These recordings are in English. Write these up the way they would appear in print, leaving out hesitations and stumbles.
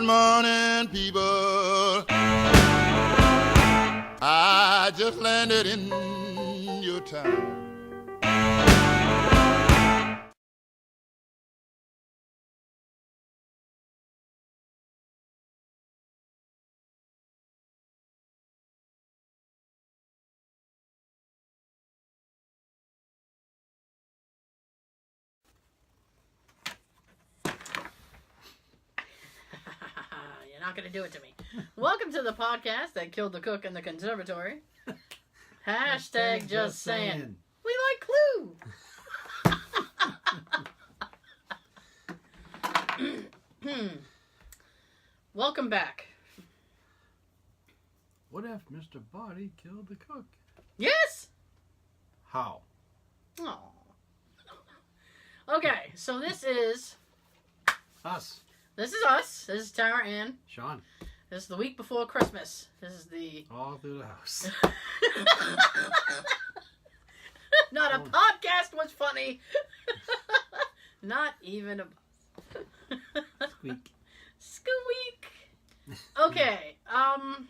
Good morning, people. I just landed in your town. You're not going to do it to me. Welcome to the podcast that killed the cook in the conservatory. Hashtag just saying. We like Clue. Welcome back. What if Mr. Body killed the cook? Yes! How? Oh. Okay, so this is Us. This is us. This is Tara Ann. Sean. This is the week before Christmas. This is the... All through the house. Not a podcast was funny. Not even a... Squeak. Squeak. Okay. I'm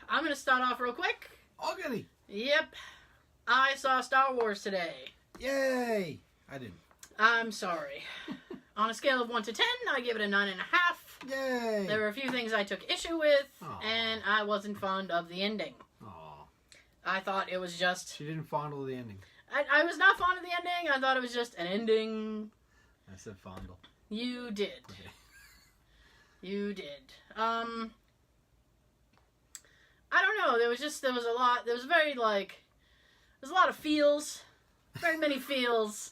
going to start off real quick. Already. Yep. I saw Star Wars today. Yay. I didn't. I'm sorry. On a scale of 1 to 10, I give it a 9.5. Yay. There were a few things I took issue with, Aww. and I wasn't fond of the ending. Aw. I thought it was just... She didn't fondle the ending. I was not fond of the ending. I thought it was just an ending. I said fondle. You did. Okay. You did. I don't know. There was a lot. There was a lot of feels. Very many feels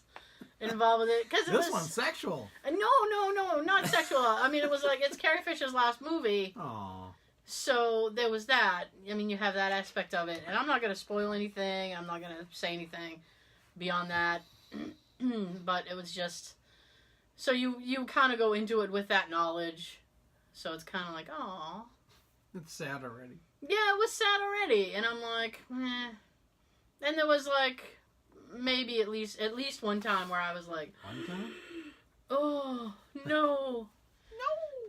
involved with it. This one's sexual. No, not sexual. I mean, it was like, it's Carrie Fisher's last movie. Aw. So there was that. I mean, you have that aspect of it. And I'm not going to spoil anything. I'm not going to say anything beyond that. But it was just... So you kind of go into it with that knowledge. So it's kind of like, aw. It's sad already. Yeah, it was sad already. And I'm like, eh. And there was like, maybe at least one time where I was like... One time? Oh, no.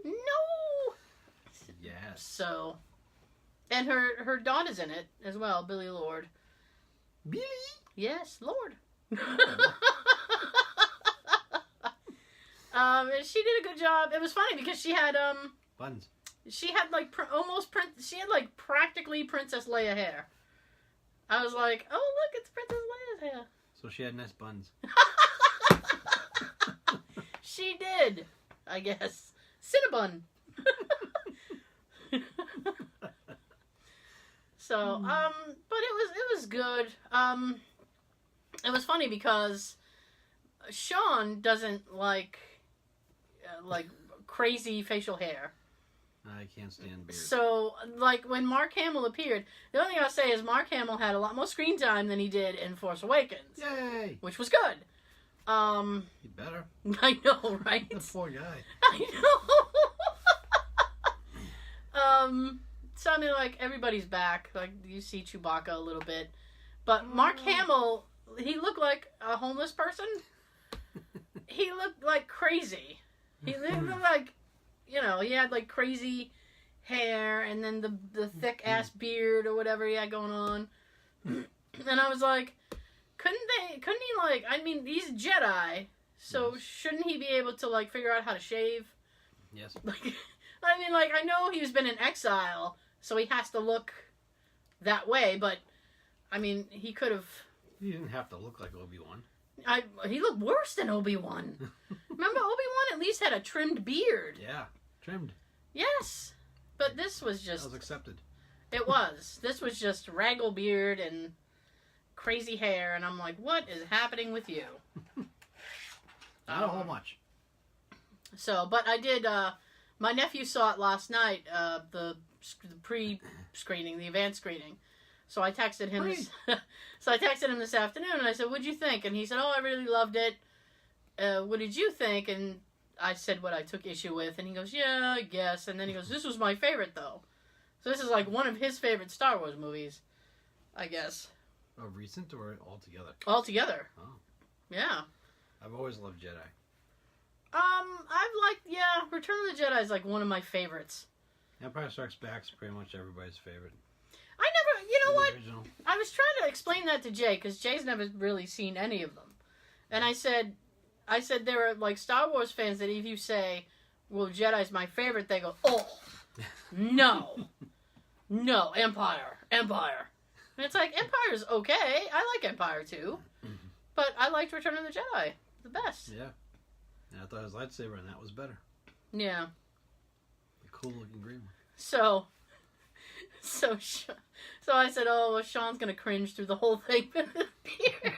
No. Yes. So, and her daughter's in it as well, Billy Lord. Billy? Yes, Lord. And she did a good job. It was funny because she had Buns. she had like practically Princess Leia hair. I was like, oh look, it's Princess Leia's hair. So she had nice buns. She did, I guess. Cinnabon. So, but it was good. It was funny because Sean doesn't like crazy facial hair. I can't stand beard. So, like, when Mark Hamill appeared, the only thing I'll say is Mark Hamill had a lot more screen time than he did in Force Awakens. Yay! Which was good. He better. I know, right? The poor guy. I know. So, I mean, like, everybody's back. Like, you see Chewbacca a little bit. But Mark Hamill, he looked like a homeless person. He looked like crazy. He looked like, you know, he had, like, crazy hair and then the thick-ass beard or whatever he had going on. And I was like, couldn't he, like, I mean, he's a Jedi, so yes. Shouldn't he be able to, like, figure out how to shave? Yes. Like, I mean, like, I know he's been in exile, so he has to look that way, but, I mean, he could have... He didn't have to look like Obi-Wan. He looked worse than Obi-Wan. Remember, Obi-Wan at least had a trimmed beard. Yeah, trimmed. Yes. But this was just... That was accepted. It was. This was just raggle beard and crazy hair, and I'm like, what is happening with you? Not a whole much. So, but I did, my nephew saw it last night, the pre-screening, the advanced screening. So I texted him this afternoon, and I said, what'd you think? And he said, oh, I really loved it. What did you think? And I said what I took issue with, and he goes, yeah, I guess. And then he goes, this was my favorite, though. So this is like one of his favorite Star Wars movies, I guess. Oh, recent or altogether? Altogether. Oh. Yeah. I've always loved Jedi. Return of the Jedi is like one of my favorites. Empire Strikes Back is pretty much everybody's favorite. You know what? Original. I was trying to explain that to Jay, because Jay's never really seen any of them. And I said there are like Star Wars fans that if you say, well, Jedi's my favorite, they go, oh, no. No, Empire. And it's like, Empire's okay. I like Empire too. But I liked Return of the Jedi the best. Yeah. And I thought his lightsaber and that was better. Yeah. The cool looking green one. So I said, oh, well, Sean's going to cringe through the whole thing with his beard.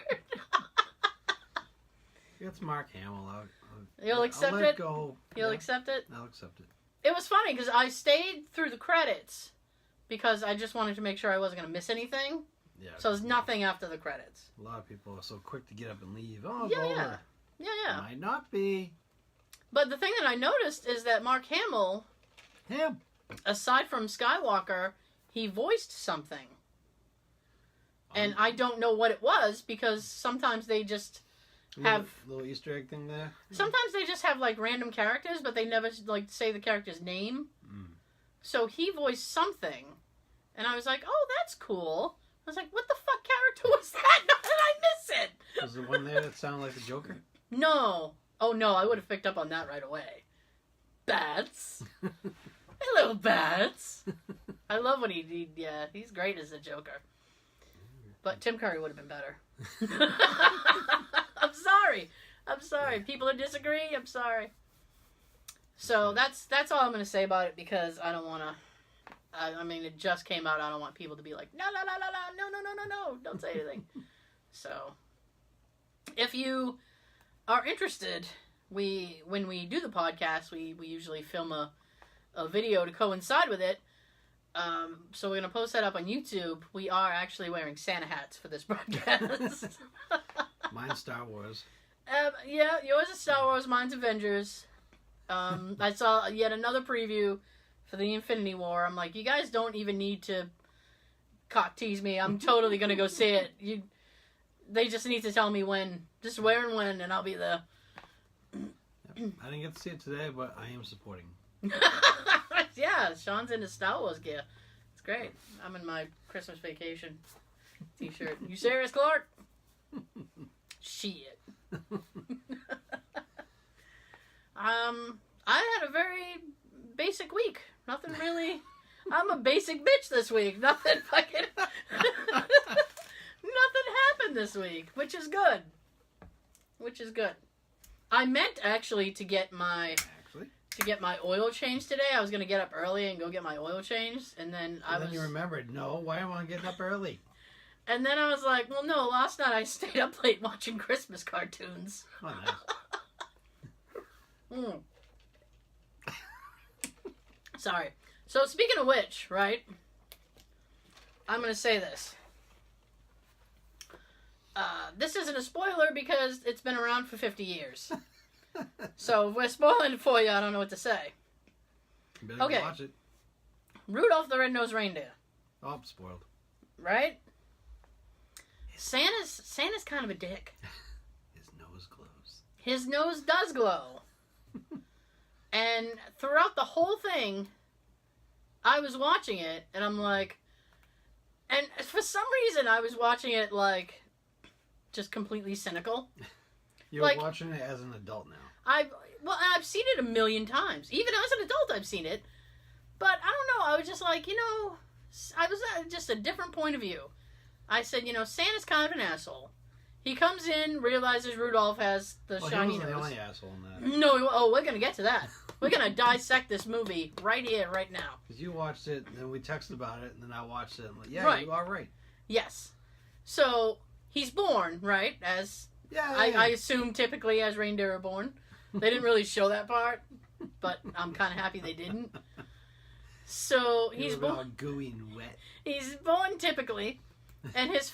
It's Mark Hamill. You'll accept I'll let it go. You'll accept it? I'll accept it. It was funny because I stayed through the credits because I just wanted to make sure I wasn't going to miss anything. Yeah. So there's nothing after the credits. A lot of people are so quick to get up and leave. Oh, Yeah, it's yeah. over. Yeah. Might not be. But the thing that I noticed is that Mark Hamill, Him. aside from Skywalker, he voiced something. And I don't know what it was because sometimes they just have... Little Easter egg thing there? Sometimes they just have like random characters, but they never like say the character's name. So he voiced something. And I was like, oh, that's cool. I was like, what the fuck character was that? How did I miss it? Was the one there that sounded like the Joker? No. Oh, no, I would have picked up on that right away. Bats. Hello, Bats. I love when he's great as the Joker. But Tim Curry would have been better. I'm sorry. People who disagree, I'm sorry. So that's all I'm going to say about it because I don't want to... I mean, it just came out. I don't want people to be like, no, don't say anything. So, if you are interested, when we do the podcast, we usually film a video to coincide with it. So we're going to post that up on YouTube. We are actually wearing Santa hats for this broadcast. Mine's Star Wars. Yeah, yours is Star Wars, mine's Avengers. I saw yet another preview for the Infinity War. I'm like, you guys don't even need to cock tease me. I'm totally going to go see it. They just need to tell me when. Just where and when, and I'll be there. I didn't get to see it today, but I am supporting. Yeah, Sean's in his Star Wars gear. It's great. I'm in my Christmas vacation t-shirt. You serious, Clark? Shit. I had a very basic week. Nothing really... I'm a basic bitch this week. Nothing fucking... Nothing happened this week, which is good. I meant actually to get my oil changed today. I was going to get up early and go get my oil changed, and then Then you remembered, no, why am I getting up early? And then I was like, well, no, last night I stayed up late watching Christmas cartoons. Oh, nice. Sorry. So, speaking of which, right, I'm going to say this. This isn't a spoiler because it's been around for 50 years. So, if we're spoiling it for you, I don't know what to say. You better go watch it. Rudolph the Red-Nosed Reindeer. Oh, I'm spoiled. Right? Santa's kind of a dick. His nose glows. His nose does glow. And throughout the whole thing, I was watching it, and I'm like... And for some reason, I was watching it, like, just completely cynical. You're like, watching it as an adult now. I've seen it a million times. Even as an adult, I've seen it. But I don't know. I was just like, I was at just a different point of view. I said, Santa's kind of an asshole. He comes in, realizes Rudolph has the shiny he nose. wasn't the only asshole in that. No, we're going to get to that. We're going to dissect this movie right here, right now. Because you watched it, and then we texted about it, and then I watched it, and I'm like, yeah, right. You are right. Yes. So, he's born, right, as... Yeah. I assume typically as reindeer are born. They didn't really show that part, but I'm kind of happy they didn't. So, he's born... all gooey and wet. He's born typically, and is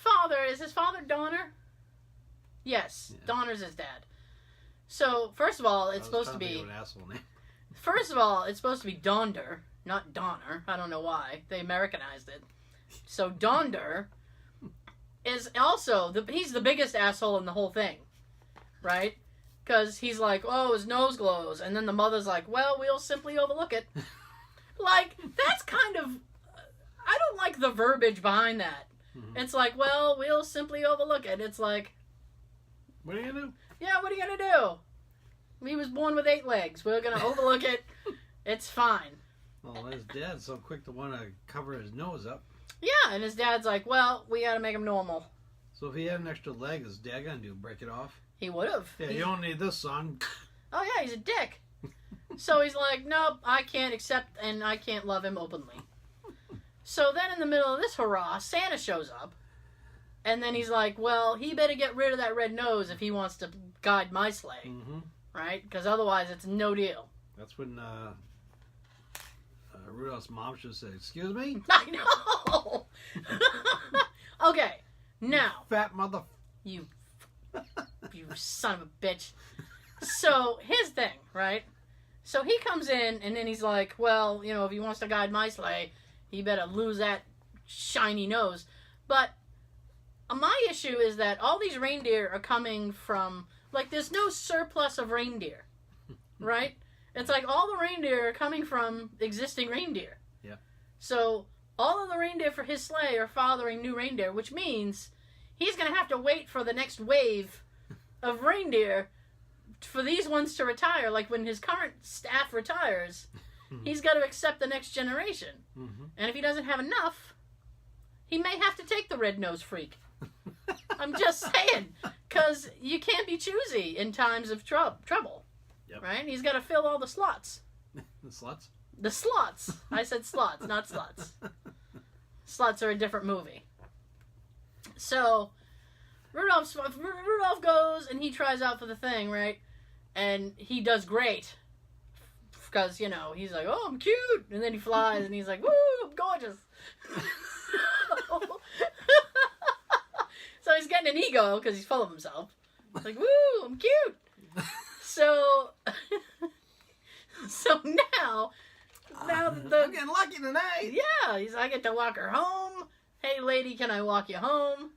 his father Donner? Yes, yeah. Donner's his dad. So, first of all, it's supposed to be... An asshole name. First of all, it's supposed to be Donder, not Donner. I don't know why. They Americanized it. So, Donder is also... he's the biggest asshole in the whole thing, right? Because he's like, oh, his nose glows. And then the mother's like, well, we'll simply overlook it. Like, that's kind of... I don't like the verbiage behind that. Mm-hmm. It's like, well, we'll simply overlook it. It's like... What are you going to do? Yeah, what are you going to do? He was born with 8 legs. We're going to overlook it. It's fine. Well, his dad's so quick to want to cover his nose up. Yeah, and his dad's like, well, we got to make him normal. So if he had an extra leg, his dad going to do? Break it off? He would have. Yeah, you don't need this, son. Oh, yeah, he's a dick. So he's like, nope, I can't accept and I can't love him openly. So then in the middle of this hurrah, Santa shows up. And then he's like, well, he better get rid of that red nose if he wants to guide my sleigh. Mm-hmm. Right? Because otherwise it's no deal. That's when Rudolph's mom should say, excuse me? I know! Okay, now. Fat mother... You son of a bitch. So, his thing, right? So he comes in, and then he's like, well, you know, if he wants to guide my sleigh, he better lose that shiny nose. But my issue is that all these reindeer are coming from, like, there's no surplus of reindeer, right? It's like all the reindeer are coming from existing reindeer. Yeah. So all of the reindeer for his sleigh are fathering new reindeer, which means he's going to have to wait for the next wave of reindeer for these ones to retire. Like when his current staff retires, he's got to accept the next generation. Mm-hmm. And if he doesn't have enough, he may have to take the red-nosed freak. I'm just saying, because you can't be choosy in times of trouble. Yep. Right? He's got to fill all the slots. The slots? The slots. I said slots, not sluts. Sluts are a different movie. So, Rudolph goes and he tries out for the thing, right? And he does great. Because, you know, he's like, oh, I'm cute. And then he flies and he's like, woo, I'm gorgeous. So he's getting an ego because he's full of himself. He's like, woo, I'm cute. So now I'm getting lucky tonight. Yeah, I get to walk her home. Hey, lady, can I walk you home?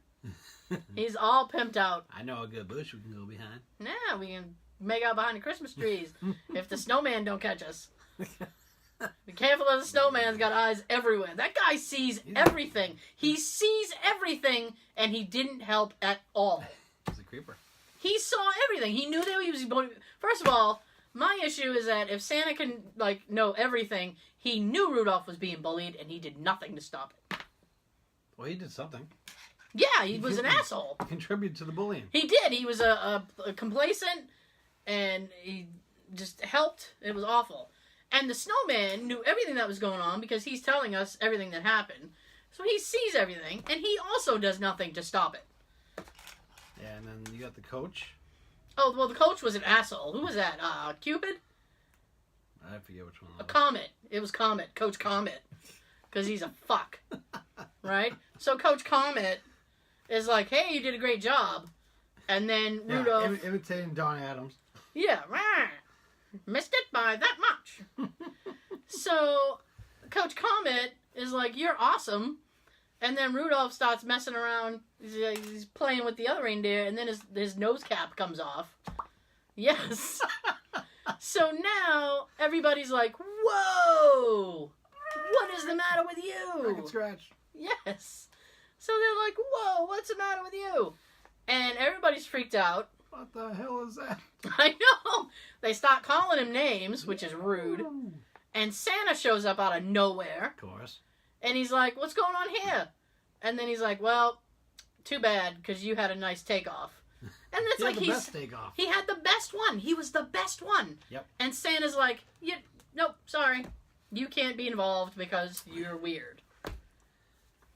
He's all pimped out. I know a good bush we can go behind. Yeah, we can make out behind the Christmas trees if the snowman don't catch us. Be careful of the snowman's got eyes everywhere. That guy sees everything. He sees everything, and he didn't help at all. He's a creeper. He saw everything. He knew that he was going to... First of all, my issue is that if Santa can, like, know everything, he knew Rudolph was being bullied, and he did nothing to stop it. Well, he did something. Yeah, he was an asshole. Contributed to the bullying. He did. He was a complacent, and he just helped. It was awful. And the snowman knew everything that was going on because he's telling us everything that happened. So he sees everything, and he also does nothing to stop it. Yeah, and then you got the coach. Oh, well, the coach was an asshole. Who was that? Cupid? I forget which one. A Comet. It was Comet. Coach Comet. Because he's a fuck. Right? So Coach Comet is like, hey, you did a great job. And then Rudolph... imitating Don Adams. Yeah. Missed it by that much. So Coach Comet is like, you're awesome. And then Rudolph starts messing around. He's playing with the other reindeer, and then his nose cap comes off. Yes. So now everybody's like, whoa! What is the matter with you? I can scratch. Yes. So they're like, whoa, what's the matter with you? And everybody's freaked out. What the hell is that? I know. They start calling him names, which is rude. And Santa shows up out of nowhere. Of course. And he's like, what's going on here? And then he's like, well, too bad, because you had a nice takeoff. And it's like the best takeoff. He had the best one. He was the best one. Yep. And Santa's like, nope, sorry. You can't be involved because you're weird.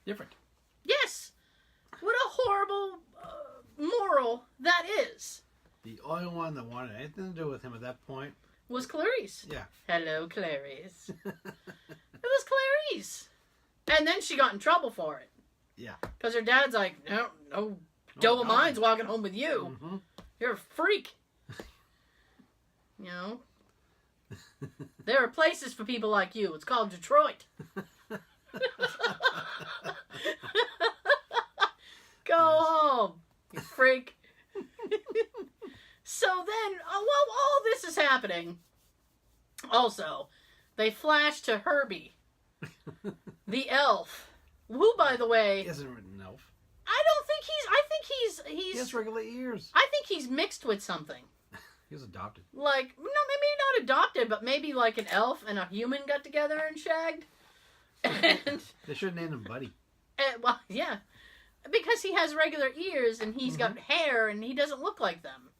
Different. Yes. What a horrible moral that is. The only one that wanted anything to do with him at that point was Clarice. Yeah. Hello, Clarice. It was Clarice. And then she got in trouble for it. Yeah. Because her dad's like, no doe of mine's walking home with you. Mm-hmm. You're a freak. You know? There are places for people like you. It's called Detroit. Go home, you freak. So then, while all this is happening, also, they flash to Herbie, the elf, who, by the way, He hasn't written an elf. I think He has regular ears. I think he's mixed with something. He was adopted. Like, no, maybe not adopted, but maybe like an elf and a human got together and shagged. And, They should have named him Buddy. well, yeah. Because he has regular ears and he's got hair and he doesn't look like them.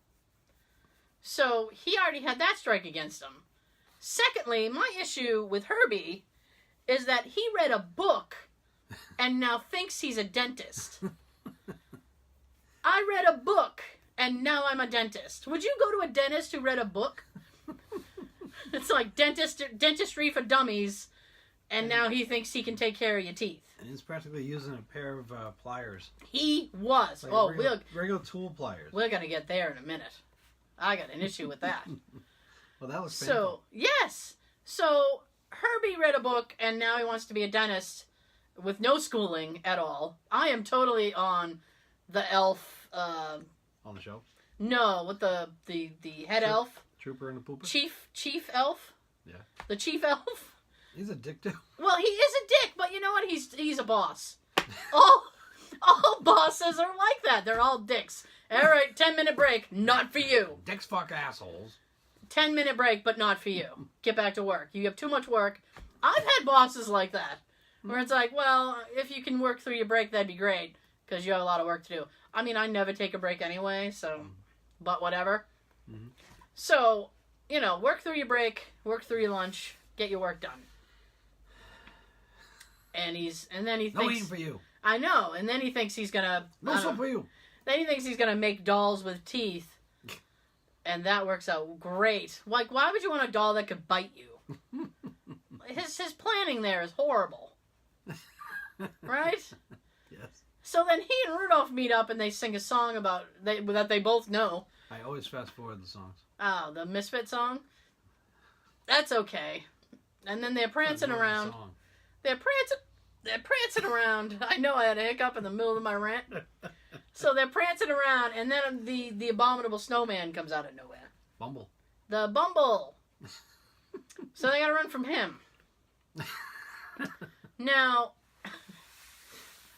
So he already had that strike against him. Secondly, my issue with Herbie is that he read a book and now thinks he's a dentist. I read a book and now I'm a dentist. Would you go to a dentist who read a book? It's like dentistry for dummies, and now he thinks he can take care of your teeth. And he's practically using a pair of pliers. He was. Like regular tool pliers. We're going to get there in a minute. I got an issue with that. Well, that was painful. So, yes. So, Herbie read a book, and now he wants to be a dentist with no schooling at all. I am totally on the elf. On the show? No, with the head elf. Trooper and the pooper? Chief elf. Yeah. The chief elf. He's a dick too. Well, he is a dick, but you know what? He's a boss. all bosses are like that. They're all dicks. All right, 10-minute break. Not for you. Dicks fuck assholes. 10-minute break, but not for you. Get back to work. You have too much work. I've had bosses like that, where it's like, well, if you can work through your break, that'd be great, because you have a lot of work to do. I mean, I never take a break anyway, so, but whatever. Mm-hmm. So, work through your break, work through your lunch, get your work done. And then he thinks... No eating for you. I know, and then he thinks he's gonna... No soup for you. Then he thinks he's gonna make dolls with teeth. And that works out great. Like, why would you want a doll that could bite you? His planning there is horrible. Right? Yes. So then he and Rudolph meet up and they sing a song that they both know. I always fast forward the songs. Oh, the Misfit song? That's okay. And then they're prancing around. They're prancing around. I know I had a hiccup in the middle of my rant. So they're prancing around, and then the abominable snowman comes out of nowhere. Bumble. The Bumble. So they gotta run from him. Now,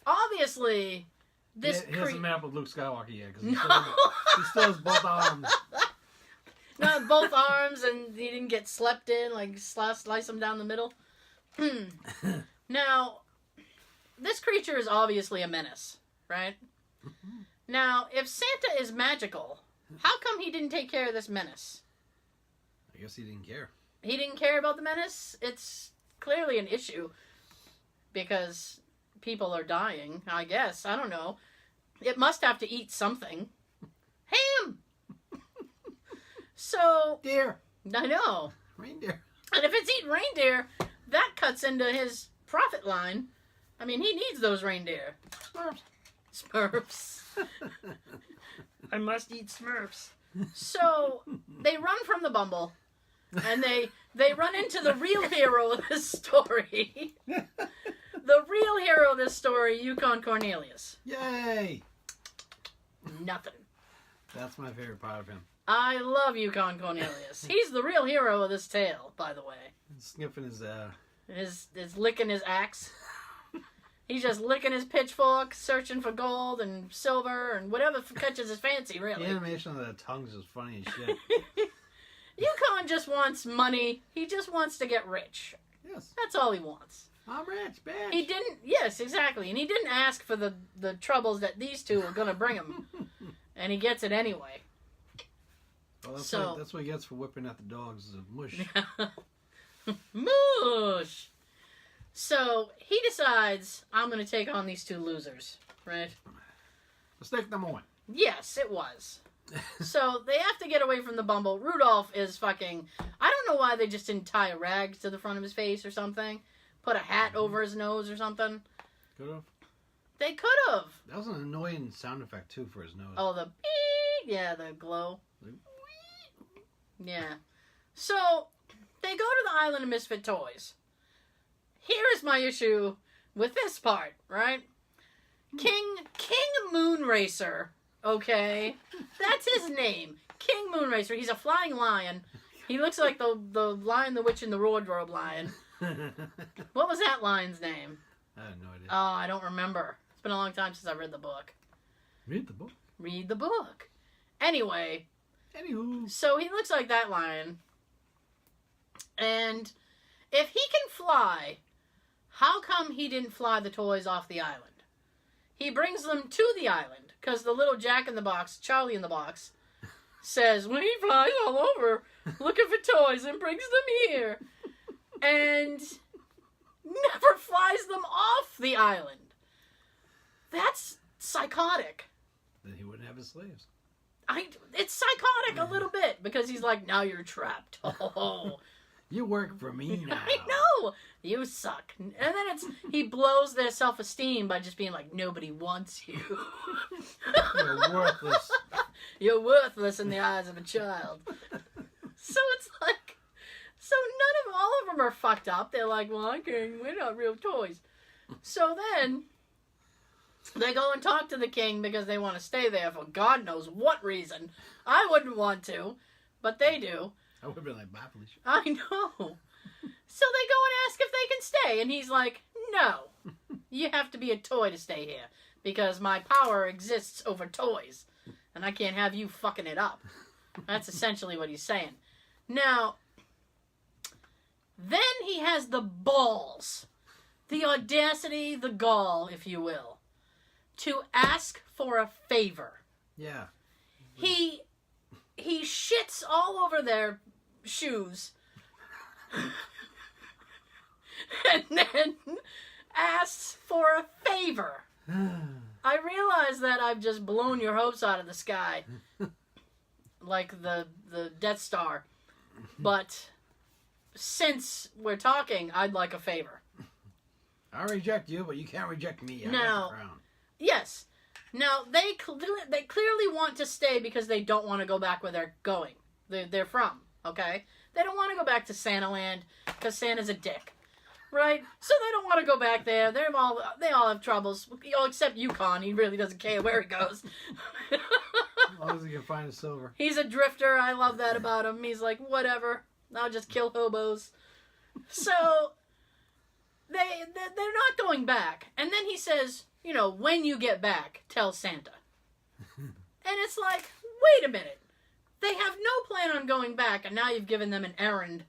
obviously, He hasn't met up with Luke Skywalker yet, because he No. still has both arms. No, both arms, and he didn't get slept in, like slice him down the middle. Now, this creature is obviously a menace, right? Now, if Santa is magical, how come he didn't take care of this menace? I guess he didn't care. He didn't care about the menace? It's clearly an issue, because people are dying, I guess. I don't know. It must have to eat something. Ham! So... Deer. I know. Reindeer. And if it's eating reindeer, that cuts into his profit line. I mean, he needs those reindeer. Smurfs. I must eat Smurfs. So, they run from the Bumble, and they run into the real hero of this story. The real hero of this story, Yukon Cornelius. Yay! Nothing. That's my favorite part of him. I love Yukon Cornelius. He's the real hero of this tale, by the way. Sniffing his His licking his axe. He's just licking his pitchfork, searching for gold and silver and whatever catches his fancy, really. The animation of the tongues is funny as shit. Yukon just wants money. He just wants to get rich. Yes. That's all he wants. I'm rich, bitch. He didn't... Yes, exactly. And he didn't ask for the troubles that these two are going to bring him. And he gets it anyway. Well, So- that's what he gets for whipping at the dogs. Is a mush. Moosh! So, he decides, I'm going to take on these two losers, right? Mistake number one. Yes, it was. So, they have to get away from the Bumble. Rudolph is fucking... I don't know why they just didn't tie a rag to the front of his face or something. Put a hat over his nose or something. Could have. They could have. That was an annoying sound effect, too, for his nose. Oh, the beep! Yeah, the glow. Yeah. So, they go to the Island of Misfit Toys. Here is my issue with this part, right? King Moonracer, okay? That's his name. King Moonracer. He's a flying lion. He looks like the Lion, the Witch, and the Wardrobe Lion. What was that lion's name? I have no idea. Oh, I don't remember. It's been a long time since I read the book. Read the book. Read the book. Anyway. Anywho. So he looks like that lion. And if he can fly, how come he didn't fly the toys off the island? He brings them to the island because the little Jack-in-the-Box, Charlie in the Box, says, when he flies all over looking for toys and brings them here. And never flies them off the island. That's psychotic. Then he wouldn't have his slaves. It's psychotic a little bit because he's like, now you're trapped. Oh, you work for me now. I know. You suck. And then he blows their self-esteem by just being like, nobody wants you. You're worthless. You're worthless in the eyes of a child. So it's like, so all of them are fucked up. They're like, well, we're not real toys. So then they go and talk to the king because they want to stay there for God knows what reason. I wouldn't want to, but they do. I would have been like, bye, Felicia. I know. So they go and ask if they can stay, and he's like, no. You have to be a toy to stay here because my power exists over toys, and I can't have you fucking it up. That's essentially what he's saying. Now, then he has the balls, the audacity, the gall, if you will, to ask for a favor. Yeah. He shits all over their shoes and then asks for a favor. I realize that I've just blown your hopes out of the sky like the Death Star, but since we're talking, I'd like a favor. I'll reject you, but you can't reject me. I Now, got the crown. Yes. Now, they clearly want to stay because they don't want to go back where they're going. They're from, okay? They don't want to go back to Santa Land because Santa's a dick, right? So they don't want to go back there. They all have troubles, except Yukon. He really doesn't care where he goes. As long as he can find his silver. He's a drifter. I love that about him. He's like, whatever. I'll just kill hobos. So they're not going back. And then he says, when you get back, tell Santa. And it's like, wait a minute. They have no plan on going back, and now you've given them an errand.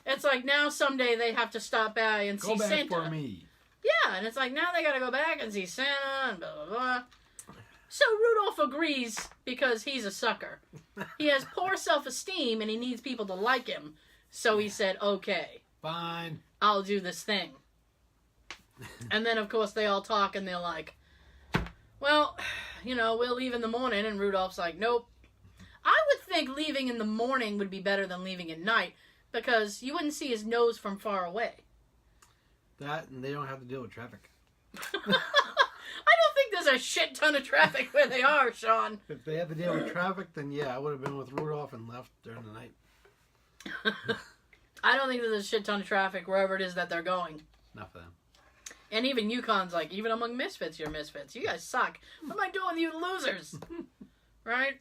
It's like now someday they have to stop by and see Santa. Go back for me. Yeah, and it's like now they gotta go back and see Santa and blah, blah, blah. So Rudolph agrees because he's a sucker. He has poor self-esteem and he needs people to like him. So he said, okay. Fine. I'll do this thing. And then, of course, they all talk and they're like, well, we'll leave in the morning. And Rudolph's like, nope. I would think leaving in the morning would be better than leaving at night because you wouldn't see his nose from far away. That, and they don't have to deal with traffic. I don't think there's a shit ton of traffic where they are, Sean. If they had to deal with traffic, then yeah, I would have been with Rudolph and left during the night. I don't think there's a shit ton of traffic wherever it is that they're going. Not for them. And even Yukon's like, even among misfits, you're misfits. You guys suck. What am I doing with you losers? Right?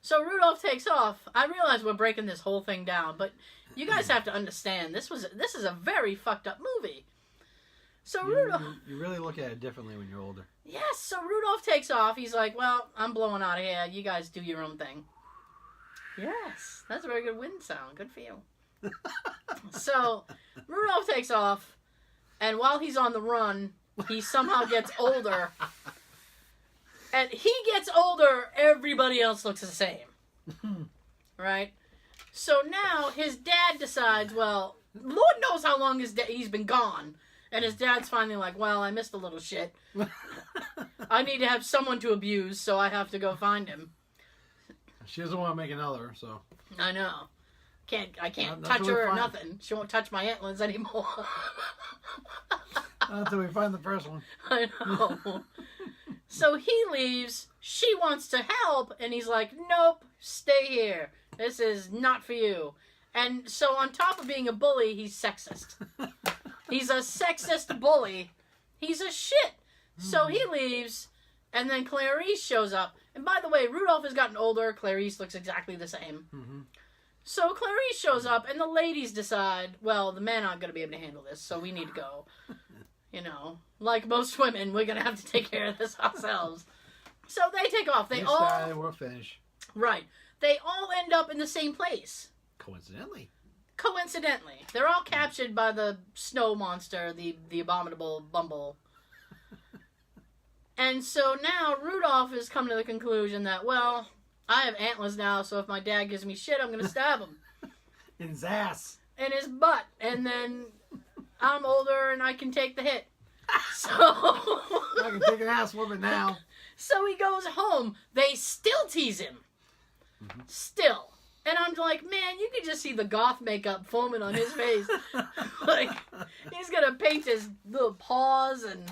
So Rudolph takes off. I realize we're breaking this whole thing down, but you guys have to understand, this is a very fucked up movie. So Rudolph... You really look at it differently when you're older. Yes, so Rudolph takes off. He's like, well, I'm blowing out of here. You guys do your own thing. Yes, that's a very good wind sound. Good for you. So Rudolph takes off, and while he's on the run, he somehow gets older. And he gets older, everybody else looks the same. Right? So now his dad decides, well, Lord knows how long he's been gone. And his dad's finally like, well, I missed a little shit. I need to have someone to abuse, so I have to go find him. She doesn't want to make another, so. I know. I can't touch her or nothing. She won't touch my antlers anymore. Not until we find the first one. I know. So he leaves. She wants to help, and he's like, nope, stay here. This is not for you. And so on top of being a bully, he's sexist. He's a sexist bully. He's a shit. So he leaves, And then Clarice shows up. And by the way, Rudolph has gotten older. Clarice looks exactly the same. Mm-hmm. So Clarice shows up, and the ladies decide, well, the men aren't going to be able to handle this, so we need to go. You know, like most women, we're going to have to take care of this ourselves. So they take off. They all... We'll finish. Right. They all end up in the same place. Coincidentally. They're all captured by the snow monster, the abominable Bumble. And so now Rudolph has come to the conclusion that, well, I have antlers now, so if my dad gives me shit, I'm going to stab him. In his ass. In his butt. And then I'm older and I can take the hit. So... I can take an ass whooping now. So he goes home. They still tease him. Mm-hmm. Still. And I'm like, man, you can just see the goth makeup foaming on his face. Like, he's going to paint his little paws and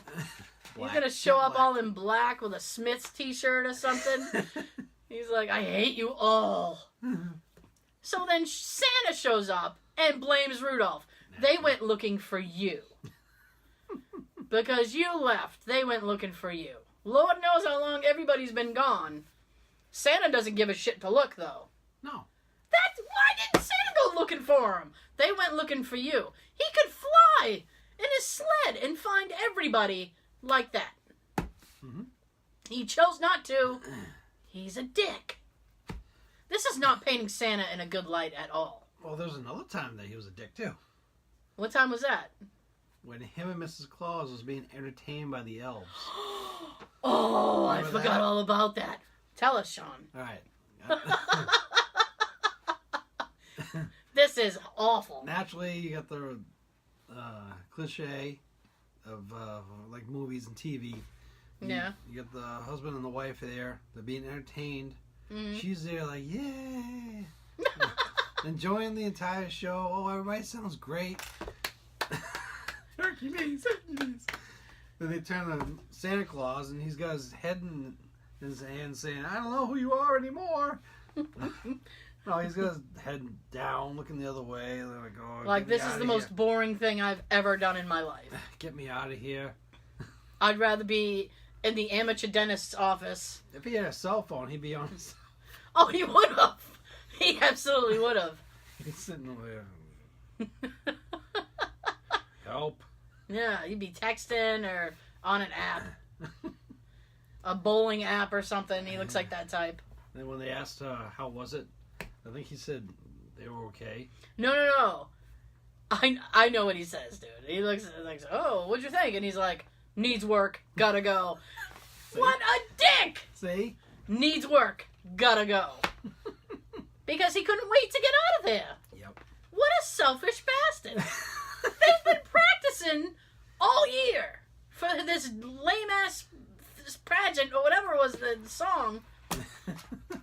he's going to show up all in black with a Smith's t-shirt or something. He's like, I hate you all. So then Santa shows up and blames Rudolph. They went looking for you. Because you left, they went looking for you. Lord knows how long everybody's been gone. Santa doesn't give a shit to look, though. No. Why didn't Santa go looking for him? They went looking for you. He could fly in his sled and find everybody like that. Mm-hmm. He chose not to. He's a dick. This is not painting Santa in a good light at all. Well, there's another time that he was a dick, too. What time was that? When him and Mrs. Claus was being entertained by the elves. Oh, I forgot all about that. Tell us, Sean. All right. This is awful. Naturally, you got the cliche of like movies and TV. Yeah. You got the husband and the wife there. They're being entertained. Mm-hmm. She's there like, yay. Enjoying the entire show. Oh, everybody sounds great. Hercules. Then they turn to Santa Claus, and he's got his head in his hand saying, I don't know who you are anymore. No, he's got his head down, looking the other way. They're like, oh, like, this is the most boring thing I've ever done in my life. Get me out of here. I'd rather be in the amateur dentist's office. If he had a cell phone, he'd be on his... Oh, he would have. He absolutely would have. He's sitting over there. Help. Yeah, he'd be texting or on an app. A bowling app or something. He looks like that type. And when they asked how was it, I think he said they were okay. No. I know what he says, dude. He looks like, oh, what'd you think? And he's like, needs work, gotta go. What a dick! See? Needs work, gotta go. Because he couldn't wait to get out of there. Yep. What a selfish bastard. They've been practicing all year for this lame-ass pageant or whatever it was, the song.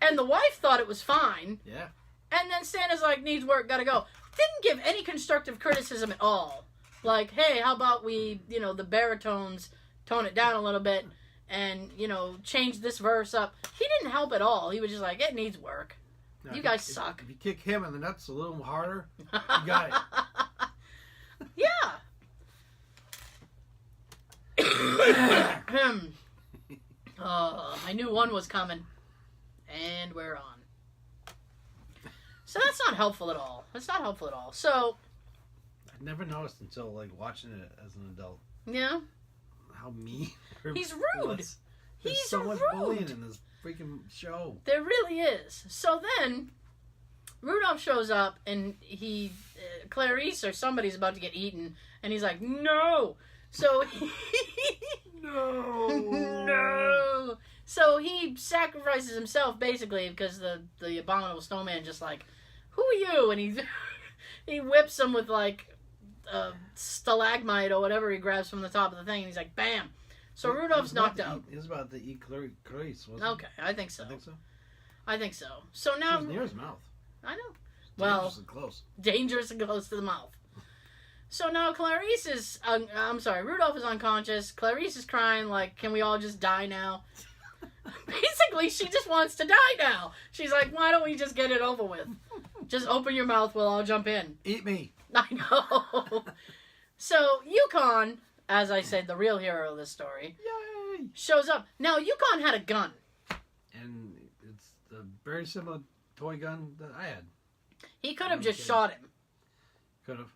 And the wife thought it was fine. Yeah. And then Santa's like, needs work, gotta go. Didn't give any constructive criticism at all. Like, hey, how about we, the baritones, tone it down a little bit and, change this verse up. He didn't help at all. He was just like, it needs work. Now, you guys suck. If you kick him in the nuts a little harder, you got it. Yeah. I knew one was coming. And we're on. So that's not helpful at all. So... I never noticed until, watching it as an adult. Yeah? How mean. He's rude. There's so much bullying in this freaking show. There really is. So then, Rudolph shows up, and Clarice or somebody's about to get eaten, and he's like, no! So No! So he sacrifices himself, basically, because the abominable snowman just like, who are you? And he whips him with, a stalagmite or whatever he grabs from the top of the thing, and he's like, bam! So Rudolph's knocked out. He was about to eat Clarice, wasn't he? Okay, I think so. I think so? So now... He was near his mouth. I know. Dangerously close. Dangerous and close to the mouth. So now Clarice is... Rudolph is unconscious. Clarice is crying like, can we all just die now? Basically, she just wants to die now. She's like, why don't we just get it over with? Just open your mouth, we'll all jump in. Eat me. I know. So, Yukon, as I said, the real hero of this story, Yay! shows up. Now, Yukon had a gun. And it's a very similar toy gun that I had. He could have just shot him. Could have.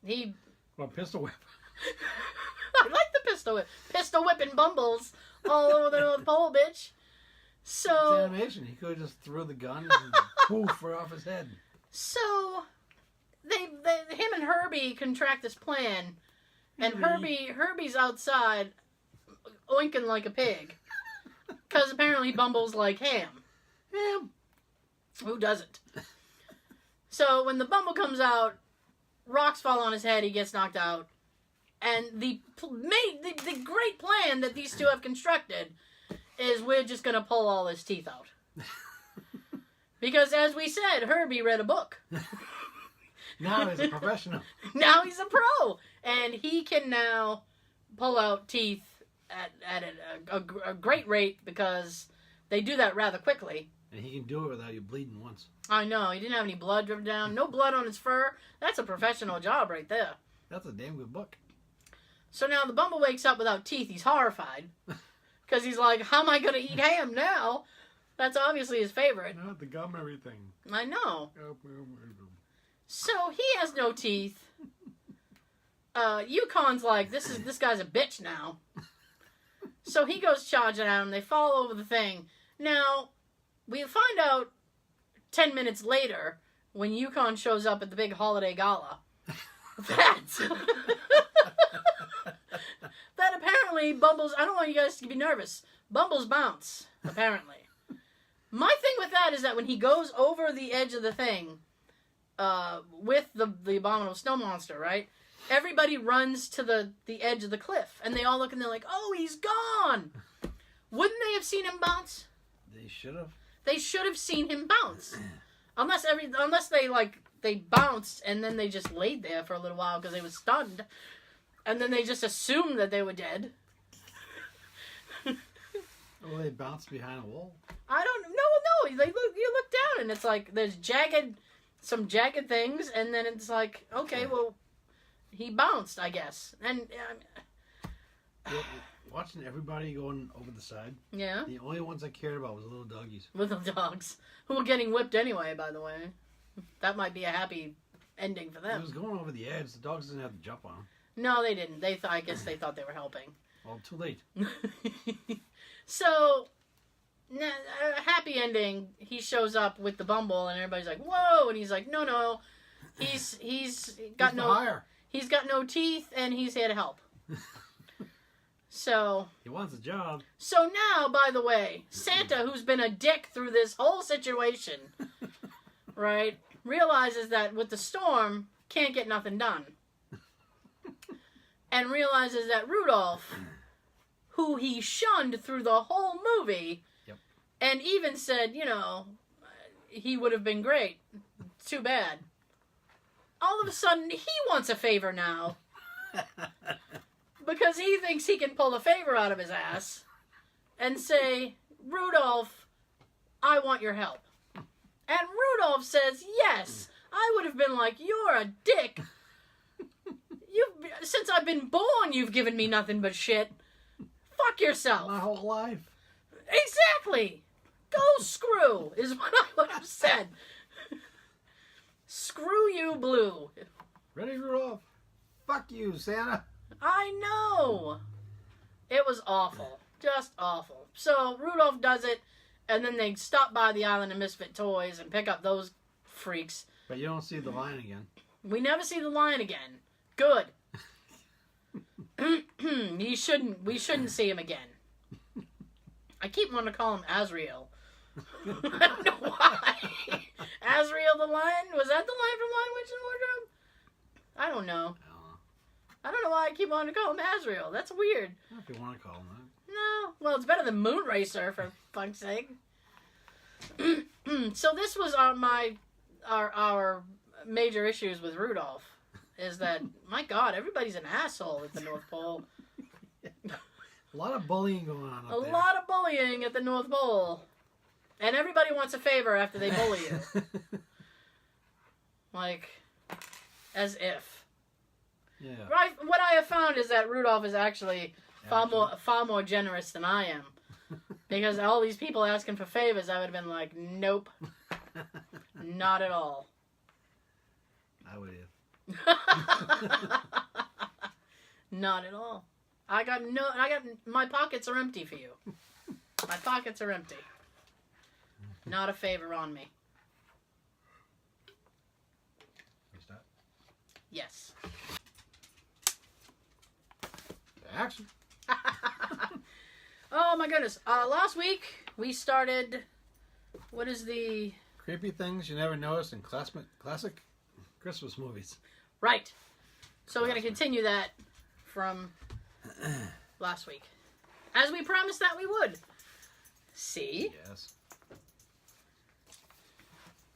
He... Well, pistol whip. I like the pistol whip. Pistol whipping Bumbles all over the North Pole, bitch. So... It's animation. He could have just threw the gun and poof, right off his head. So... him and Herbie contract this plan, and Herbie's outside oinking like a pig. Because apparently Bumble's like ham. Ham. Who doesn't? So when the Bumble comes out, rocks fall on his head, he gets knocked out. And the great plan that these two have constructed is we're just going to pull all his teeth out. Because as we said, Herbie read a book. Now he's a professional. Now he's a pro. And he can now pull out teeth at a great rate because they do that rather quickly. And he can do it without you bleeding once. I know. He didn't have any blood driven down. No blood on his fur. That's a professional job right there. That's a damn good book. So now the Bumble wakes up without teeth. He's horrified. Because he's like, how am I going to eat ham now? That's obviously his favorite. Not the gum everything. I know. So he has no teeth. Yukon's like, this guy's a bitch now. So he goes charging at him. They fall over the thing. Now, we find out 10 minutes later, when Yukon shows up at the big holiday gala, that apparently Bumbles, I don't want you guys to be nervous, Bumbles bounce, apparently. My thing with that is that when he goes over the edge of the thing, with the abominable snow monster, right? Everybody runs to the edge of the cliff, and they all look and they're like, oh, he's gone! Wouldn't they have seen him bounce? They should have. They should have seen him bounce. Unless they bounced and then they just laid there for a little while because they were stunned. And then they just assumed that they were dead. Well, they bounced behind a wall. I don't know. No. You look down and it's like there's some jagged things, and then it's like, okay, well, he bounced, I guess. And watching everybody going over the side. Yeah. The only ones I cared about was the little doggies. Little dogs who were getting whipped anyway. By the way, that might be a happy ending for them. It was going over the edge. The dogs didn't have to jump on them. No, they didn't. I guess they thought they were helping. Well, too late. So, happy ending. He shows up with the Bumble, and everybody's like, "Whoa!" And he's like, "No, he's got he's got no teeth, and he's here to help." So he wants a job. So now, by the way, Santa, who's been a dick through this whole situation, right, realizes that with the storm, can't get nothing done. And realizes that Rudolph, who he shunned through the whole movie, yep, and even said, he would have been great. Too bad. All of a sudden, he wants a favor now. Because he thinks he can pull a favor out of his ass and say, Rudolph, I want your help. And Rudolph says, yes. I would have been like, you're a dick. Since I've been born, you've given me nothing but shit. Fuck yourself. My whole life. Exactly. Go screw, is what I would have said. Screw you, Blue. Ready, Rudolph? Fuck you, Santa. I know. It was awful. Just awful. So, Rudolph does it, and then they stop by the Island of Misfit Toys and pick up those freaks. But you don't see the lion again. We never see the lion again. Good. We shouldn't see him again. I keep wanting to call him Azrael. I don't know why. Azrael the lion? Was that the lion from Lion, Witch, and Wardrobe? I don't know. I don't know why I keep wanting to call him Azrael. That's weird. If you want to call him that. No. Well, it's better than Moonracer, for fuck's sake. So this was our major issues with Rudolph. Is that, my God, everybody's an asshole at the North Pole. A lot of bullying going on up there. A lot of bullying at the North Pole. And everybody wants a favor after they bully you. Like, as if. Yeah. Right. What I have found is that Rudolph is actually far more generous than I am. Because all these people asking for favors, I would have been like, nope. Not at all. I would have. Not at all. My pockets are empty for you. My pockets are empty. Not a favor on me. Start. Yes. Action. Oh my goodness. Last week we started, what is the... Creepy things you never noticed in classic Christmas movies. Right. So we're going to continue that from last week. As we promised that we would. See? Yes.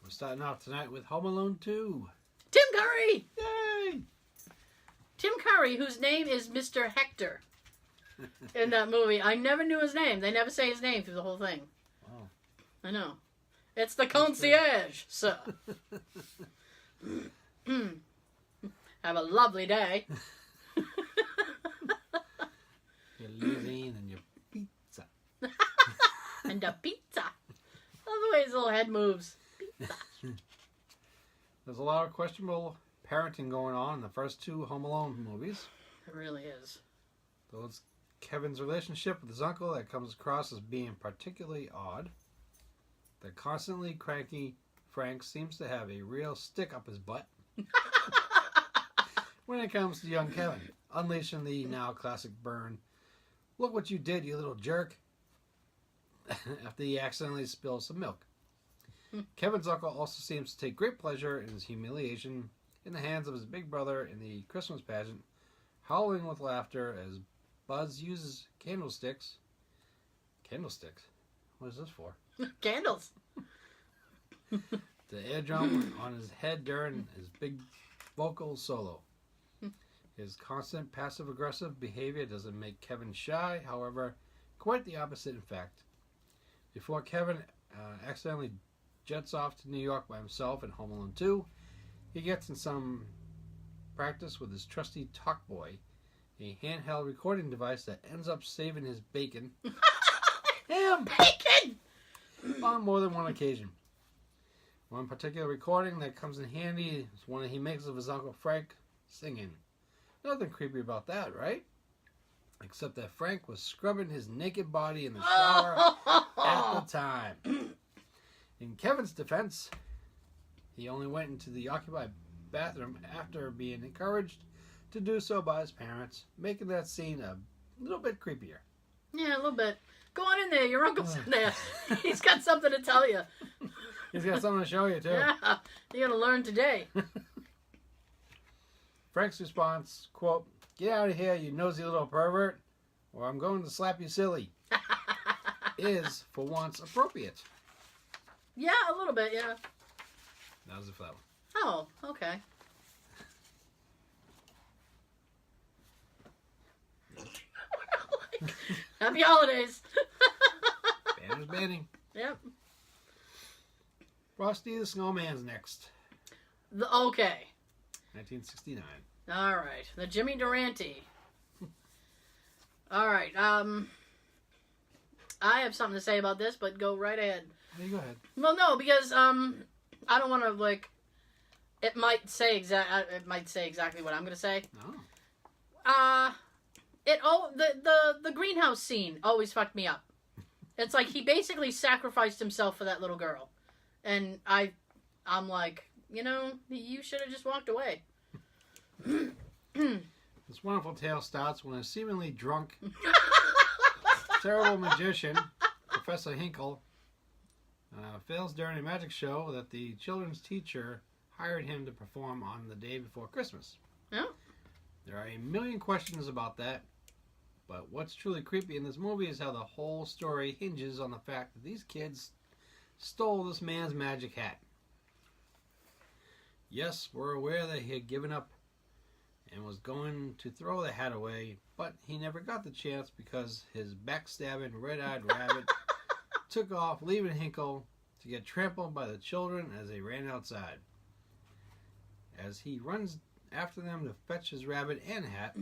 We're starting off tonight with Home Alone 2. Tim Curry! Yay! Tim Curry, whose name is Mr. Hector in that movie. I never knew his name. They never say his name through the whole thing. Wow. I know. It's the concierge, sir. Have a lovely day. Your limousine and your pizza. And a pizza. Love the way his little head moves. Pizza. There's a lot of questionable parenting going on in the first two Home Alone movies. It really is. So it's Kevin's relationship with his uncle that comes across as being particularly odd. The constantly cranky Frank seems to have a real stick up his butt when it comes to young Kevin, unleashing the now classic burn. Look what you did, you little jerk. After he accidentally spills some milk. Kevin's uncle also seems to take great pleasure in his humiliation in the hands of his big brother in the Christmas pageant, howling with laughter as Buzz uses candlesticks. Candlesticks? What is this for? Candles. The air drum on his head during his big vocal solo. His constant passive-aggressive behavior doesn't make Kevin shy, however, quite the opposite in fact. Before Kevin accidentally jets off to New York by himself in Home Alone 2, he gets in some practice with his trusty talk boy, a handheld recording device that ends up saving his bacon. Him! Bacon! On more than one occasion. One particular recording that comes in handy is one he makes of his Uncle Frank singing. Nothing creepy about that, right? Except that Frank was scrubbing his naked body in the shower at the time. In Kevin's defense, he only went into the occupied bathroom after being encouraged to do so by his parents, making that scene a little bit creepier. Yeah, a little bit. Go on in there. Your uncle's in there. He's got something to tell you. He's got something to show you, too. Yeah, you're going to learn today. Frank's response, quote, "Get out of here, you nosy little pervert, or I'm going to slap you silly," is, for once, appropriate. Yeah, a little bit, yeah. That was the flower. Oh, okay. Happy holidays. Banner's banning. Yep. Frosty the Snowman's next. Okay. 1969. All right. The Jimmy Durante. All right. I have something to say about this, but go right ahead. Hey, go ahead. Well, no, because I don't want to like. It might say exactly what I'm going to say. Oh. The greenhouse scene always fucked me up. It's like he basically sacrificed himself for that little girl, and I'm like, you should have just walked away. This wonderful tale starts when a seemingly drunk, terrible magician, Professor Hinkle, fails during a magic show that the children's teacher hired him to perform on the day before Christmas. Oh. There are a million questions about that, but what's truly creepy in this movie is how the whole story hinges on the fact that these kids stole this man's magic hat. Yes, we're aware that he had given up and was going to throw the hat away, but he never got the chance because his backstabbing red-eyed rabbit took off, leaving Hinkle to get trampled by the children as they ran outside. As he runs after them to fetch his rabbit and hat.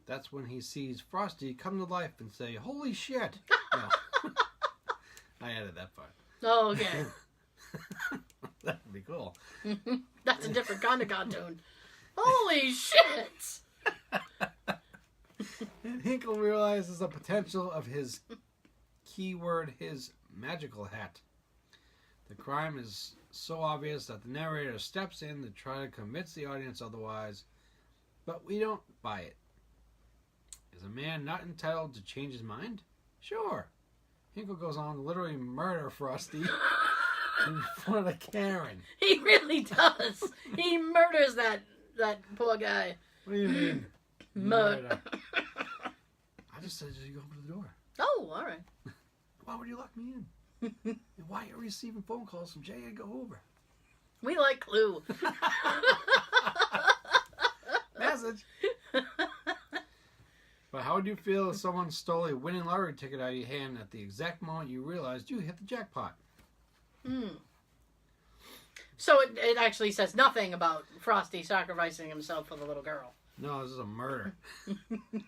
That's when he sees Frosty come to life and say, "Holy shit!" No. I added that part. Oh, okay. That would be cool. That's a different kind of cartoon. Holy shit! And Hinkle realizes the potential of his keyword, his magical hat. The crime is so obvious that the narrator steps in to try to convince the audience otherwise, but we don't buy it. Is a man not entitled to change his mind? Sure. Hinkle goes on to literally murder Frosty in front of Karen. He really does. He murders that poor guy. What do you mean? Murder. I just said you open the door. Oh, all right. Why would you lock me in? And why are you receiving phone calls from J. Edgar Hoover? We like Clue. Message. But how would you feel if someone stole a winning lottery ticket out of your hand at the exact moment you realized you hit the jackpot? So it actually says nothing about Frosty sacrificing himself for the little girl. No, this is a murder.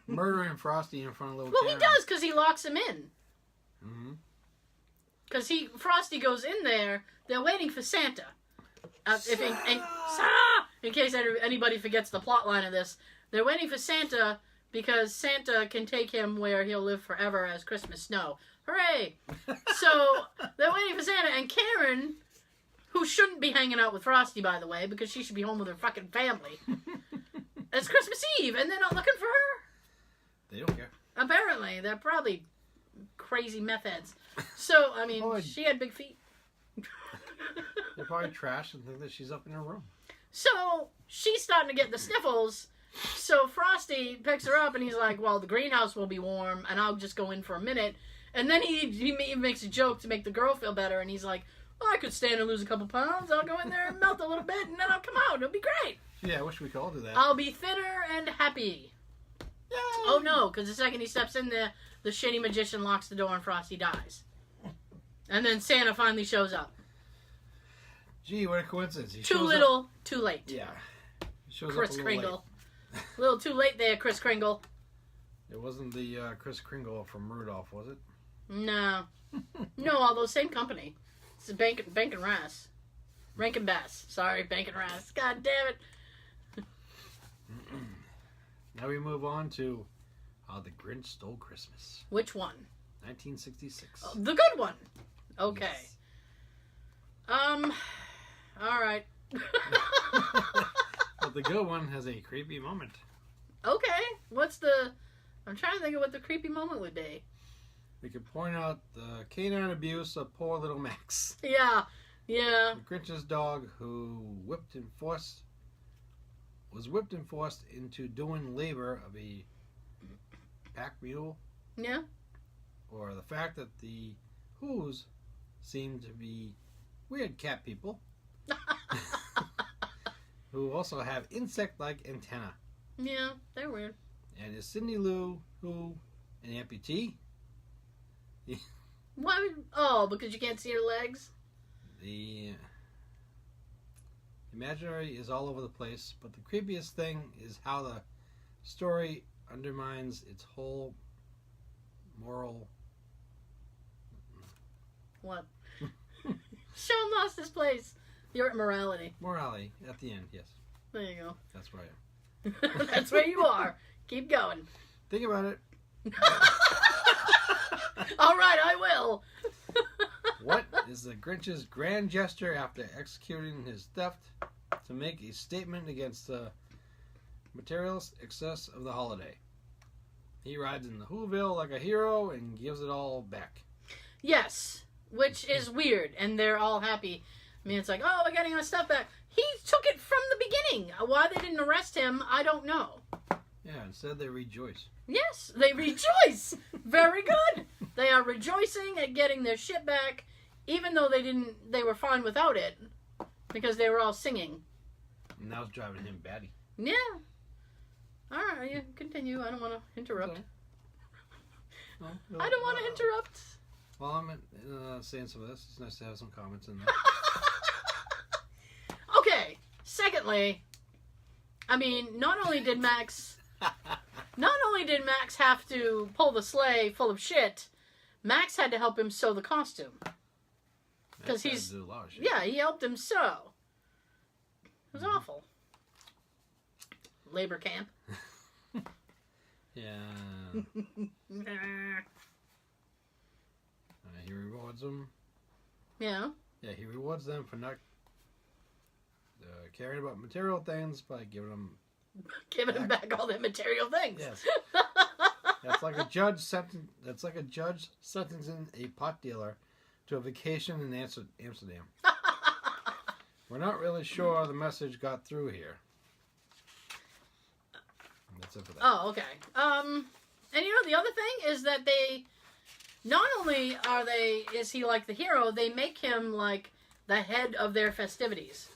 Murdering Frosty in front of little Well, Karen. he does because he locks him in. Mm-hmm. Because Frosty goes in there. They're waiting for Santa. In case anybody forgets the plot line of this, they're waiting for Santa because Santa can take him where he'll live forever as Christmas snow. Hooray! So they're waiting for Santa, and Karen, who shouldn't be hanging out with Frosty, by the way, because she should be home with her fucking family. It's Christmas Eve, and they're not looking for her. They don't care. Apparently, they're probably crazy meth heads. So, I mean, she had big feet. They're probably trash and think that she's up in her room. So, she's starting to get the sniffles. So, Frosty picks her up and he's like, well, the greenhouse will be warm and I'll just go in for a minute. And then he makes a joke to make the girl feel better. And he's like, well, I could stand and lose a couple pounds. I'll go in there and melt a little bit and then I'll come out. It'll be great. Yeah, I wish we could all do that. I'll be thinner and happy. Yay. Oh, no, because the second he steps in there, the shitty magician locks the door and Frosty dies. And then Santa finally shows up. Gee, what a coincidence. Too little, too late. Yeah. Kris Kringle. A little too late there, Kris Kringle. It wasn't the Kris Kringle from Rudolph, was it? No. No, although same company. It's Bank and Rass. Rankin Bass. Sorry, Bank and Rass. God damn it. Now we move on to How the Grinch Stole Christmas. Which one? 1966. Oh, the good one. Okay. Yes. All right. But the good one has a creepy moment. Okay. I'm trying to think of what the creepy moment would be. We could point out the canine abuse of poor little Max. Yeah. Yeah. The Grinch's dog who was whipped and forced into doing labor of a pack mule. Yeah. Or the fact that the Who's seem to be weird cat people who also have insect-like antennae. Yeah, they're weird. And is Cindy Lou Who an amputee? Why would... Oh, because you can't see her legs? The imaginary is all over the place, but the creepiest thing is how the story undermines its whole moral... What? Sean lost his place. You're at morality. Morality, at the end, yes. There you go. That's where I am. That's where you are. Keep going. Think about it. All right, I will. What is the Grinch's grand gesture after executing his theft to make a statement against the materialist excess of the holiday? He rides in the Whoville like a hero and gives it all back. Yes, which is weird, and they're all happy. I mean, it's like, oh, we're getting our stuff back. He took it from the beginning. Why they didn't arrest him, I don't know. Yeah, instead they rejoice. Yes, they rejoice. Very good. They are rejoicing at getting their shit back, even though they were fine without it, because they were all singing. And that was driving him batty. Yeah. All right, you continue. I don't want to interrupt. No, I don't want to interrupt. While I'm saying some of this, it's nice to have some comments in there. Okay. Secondly, I mean, not only did Max have to pull the sleigh full of shit, Max had to help him sew the costume. Because he's... do a lot of shit. Yeah, he helped him sew. It was awful. Labor camp. Yeah. He rewards them. Yeah. Yeah, he rewards them for not caring about material things by giving them back all their material things. Yes. That's like a judge sentencing a pot dealer to a vacation in Amsterdam. We're not really sure the message got through here. And that's it for that. Oh, okay. And the other thing is that they, not only is he like the hero, they make him like the head of their festivities.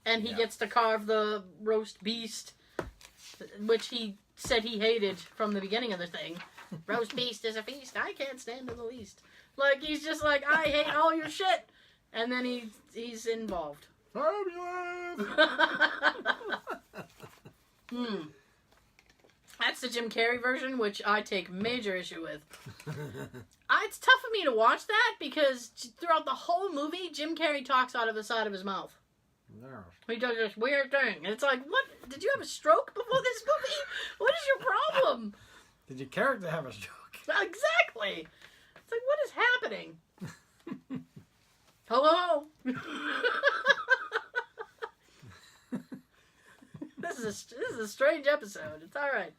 And he gets to carve the roast beast, which he said he hated from the beginning of the thing. Roast beast is a feast I can't stand in the least. Like, he's just like, I hate all your shit. And then he's involved. That's the Jim Carrey version, which I take major issue with. It's tough for me to watch that because throughout the whole movie, Jim Carrey talks out of the side of his mouth. No. He does this weird thing. And it's like, what? Did you have a stroke before this movie? What is your problem? Did your character have a stroke? Exactly. It's like, what is happening? Hello? This is a strange episode. It's all right.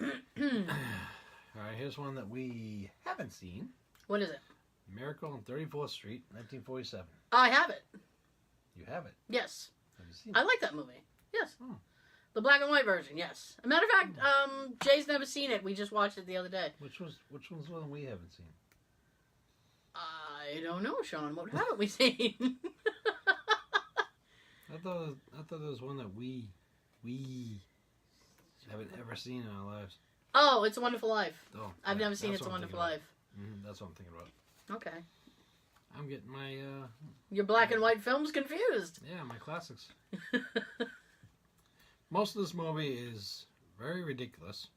All right, here's one that we haven't seen. What is it? Miracle on 34th Street, 1947. I have it. You have it? Yes. Have you seen it? I like that movie. Yes. Oh. The black and white version, yes. As a matter of fact, Jay's never seen it. We just watched it the other day. Which one's one we haven't seen? I don't know, Sean. What haven't we seen? I thought there was one that we haven't ever seen in our lives. Oh, It's a Wonderful Life. Oh, I've never seen that's It's a what I'm Wonderful thinking Life. about. That's what I'm thinking about. Okay. I'm getting my Your black and white films confused. yeah, my classics. Most of this movie is very ridiculous.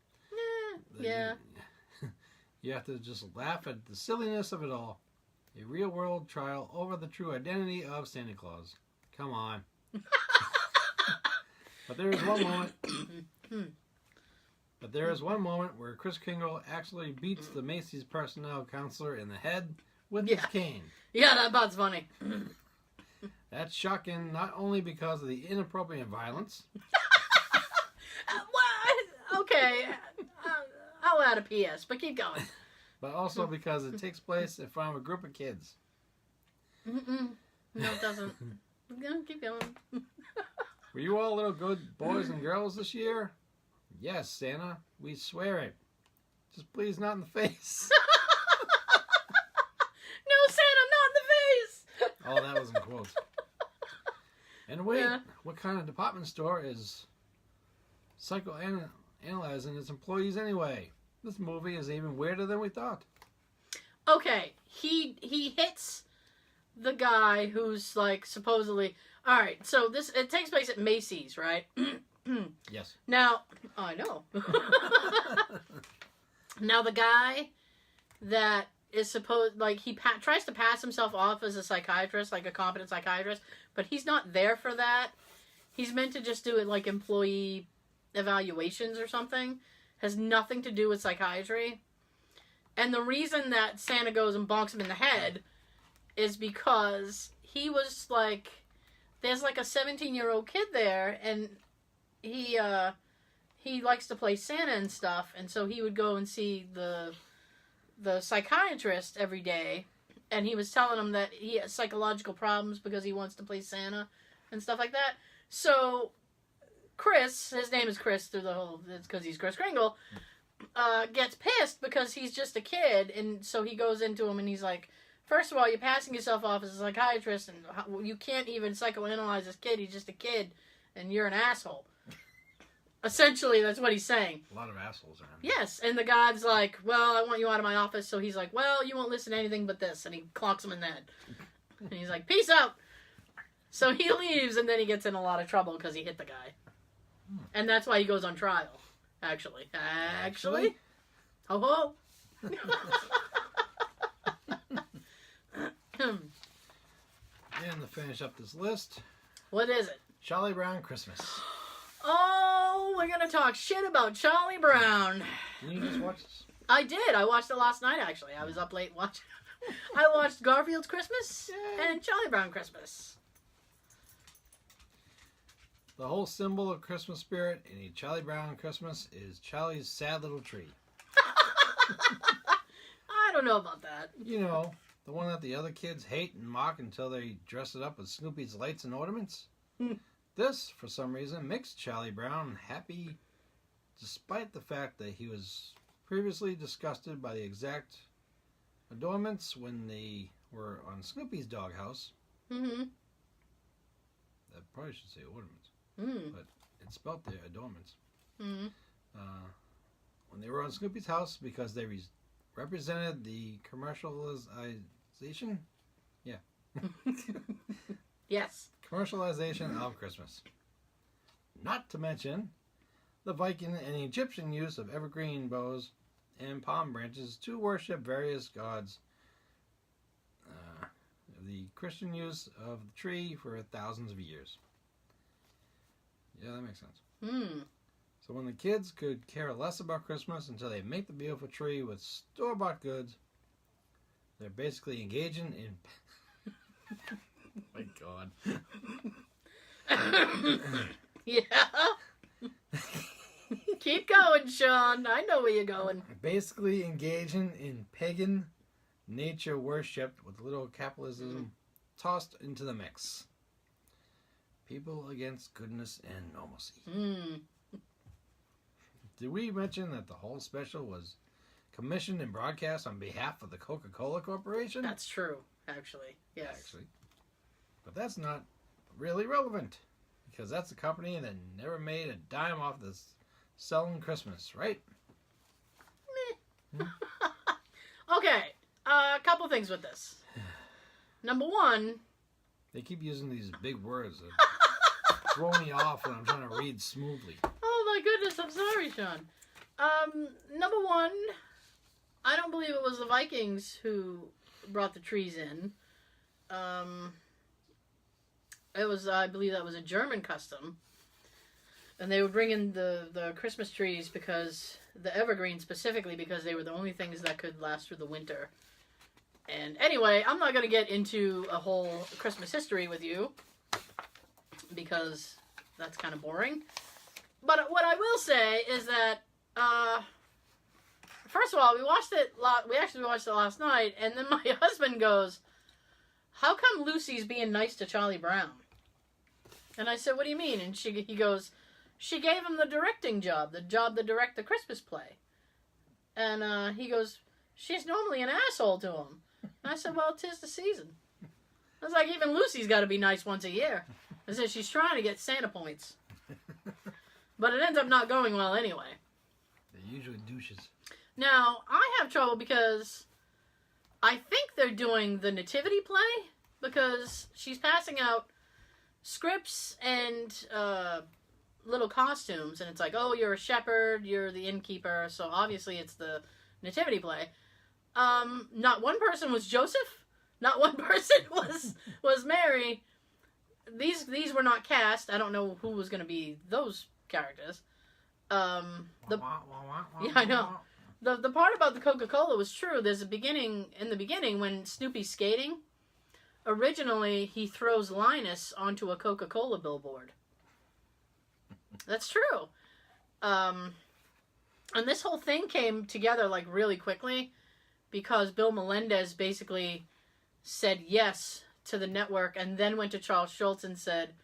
Yeah. You have to just laugh at the silliness of it all. A real-world trial over the true identity of Santa Claus. Come on. But there is one moment where Kris Kringle actually beats the Macy's personnel counselor in the head with his cane. Yeah, that part's funny. That's shocking, not only because of the inappropriate violence. Okay, I'll add a PS, but keep going. But also because it takes place in front of a group of kids. No, it doesn't. Keep going. Were you all little good boys and girls this year? Yes, Santa. We swear it. Just please not in the face. No, Santa, not in the face. Oh, that was in quotes. And wait, what kind of department store is psychoanalyzing its employees anyway? This movie is even weirder than we thought. Okay, he hits the guy who's like supposedly... Alright, so it takes place at Macy's, right? Yes. Now, I know. Now the guy that is supposed... Like, he tries to pass himself off as a psychiatrist, like a competent psychiatrist, but he's not there for that. He's meant to just do it like employee evaluations or something. Has nothing to do with psychiatry. And the reason that Santa goes and bonks him in the head is because he was like... There's like a 17-year-old kid there, and he likes to play Santa and stuff, and so he would go and see the psychiatrist every day, and he was telling him that he has psychological problems because he wants to play Santa and stuff like that. So Chris, his name is Chris through the whole, it's because he's Kris Kringle, gets pissed because he's just a kid, and so he goes into him and he's like, first of all, you're passing yourself off as a psychiatrist, and you can't even psychoanalyze this kid. He's just a kid, and you're an asshole. Essentially, that's what he's saying. A lot of assholes around. Yes, and the guy's like, well, I want you out of my office. So he's like, well, you won't listen to anything but this. And he clocks him in the head. And he's like, peace out. So he leaves, and then he gets in a lot of trouble because he hit the guy. And that's why he goes on trial, actually. Actually? Ho ho! And to finish up this list, What is it? Charlie Brown Christmas. Oh, we're going to talk shit about Charlie Brown. Did you just watch this? I did. I watched it last night, actually. I was up late watching. I watched Garfield's Christmas and Charlie Brown Christmas. The whole symbol of Christmas spirit in a Charlie Brown Christmas is Charlie's sad little tree. I don't know about that. You know, the one that the other kids hate and mock until they dress it up with Snoopy's lights and ornaments. This, for some reason, makes Charlie Brown happy despite the fact that he was previously disgusted by the exact adornments when they were on Snoopy's doghouse. Mm-hmm. I probably should say ornaments. But it's spelled there, adornments. Mm-hmm. When they were on Snoopy's house because they represented the commercialization. Yeah. Yes. Commercialization of Christmas. Not to mention the Viking and Egyptian use of evergreen boughs and palm branches to worship various gods. The Christian use of the tree for thousands of years. Yeah, that makes sense. So when the kids could care less about Christmas until they make the beautiful tree with store-bought goods, they're basically engaging in... My God. Yeah. Keep going, Sean. I know where you're going. Basically engaging in pagan nature worship with a little capitalism tossed into the mix. People against goodness and normalcy. Did we mention that the whole special was commissioned and broadcast on behalf of the Coca-Cola Corporation? That's true, actually. Yes. Actually. But that's not really relevant. Because that's a company that never made a dime off this selling Christmas, right? Okay, a couple things with this. Number one... They keep using these big words that throw me off when I'm trying to read smoothly. Oh my goodness, I'm sorry, Sean. Number one, I don't believe it was the Vikings who brought the trees in. I believe that was a German custom. And they would bring in the Christmas trees because, the evergreen specifically, because they were the only things that could last through the winter. And anyway, I'm not going to get into a whole Christmas history with you, because that's kind of boring. But what I will say is that, first of all, we actually watched it last night, and then my husband goes, "How come Lucy's being nice to Charlie Brown?" And I said, "What do you mean?" And he goes, "She gave him the directing job, the job to direct the Christmas play." And he goes, "She's normally an asshole to him." And I said, "Well, 'tis the season." I was like, even Lucy's got to be nice once a year. I said, she's trying to get Santa points. But it ends up not going well anyway. They're usually douches. Now, I have trouble because I think they're doing the nativity play, because she's passing out scripts and little costumes, and it's like, oh, you're a shepherd, you're the innkeeper, so obviously it's the nativity play. Not one person was Joseph. Not one person was Mary. These were not cast. I don't know who was going to be those characters. Yeah, I know. The part about the Coca-Cola was true. There's in the beginning when Snoopy's skating. Originally, he throws Linus onto a Coca-Cola billboard. That's true. And this whole thing came together like really quickly because Bill Melendez basically said yes to the network and then went to Charles Schultz and said,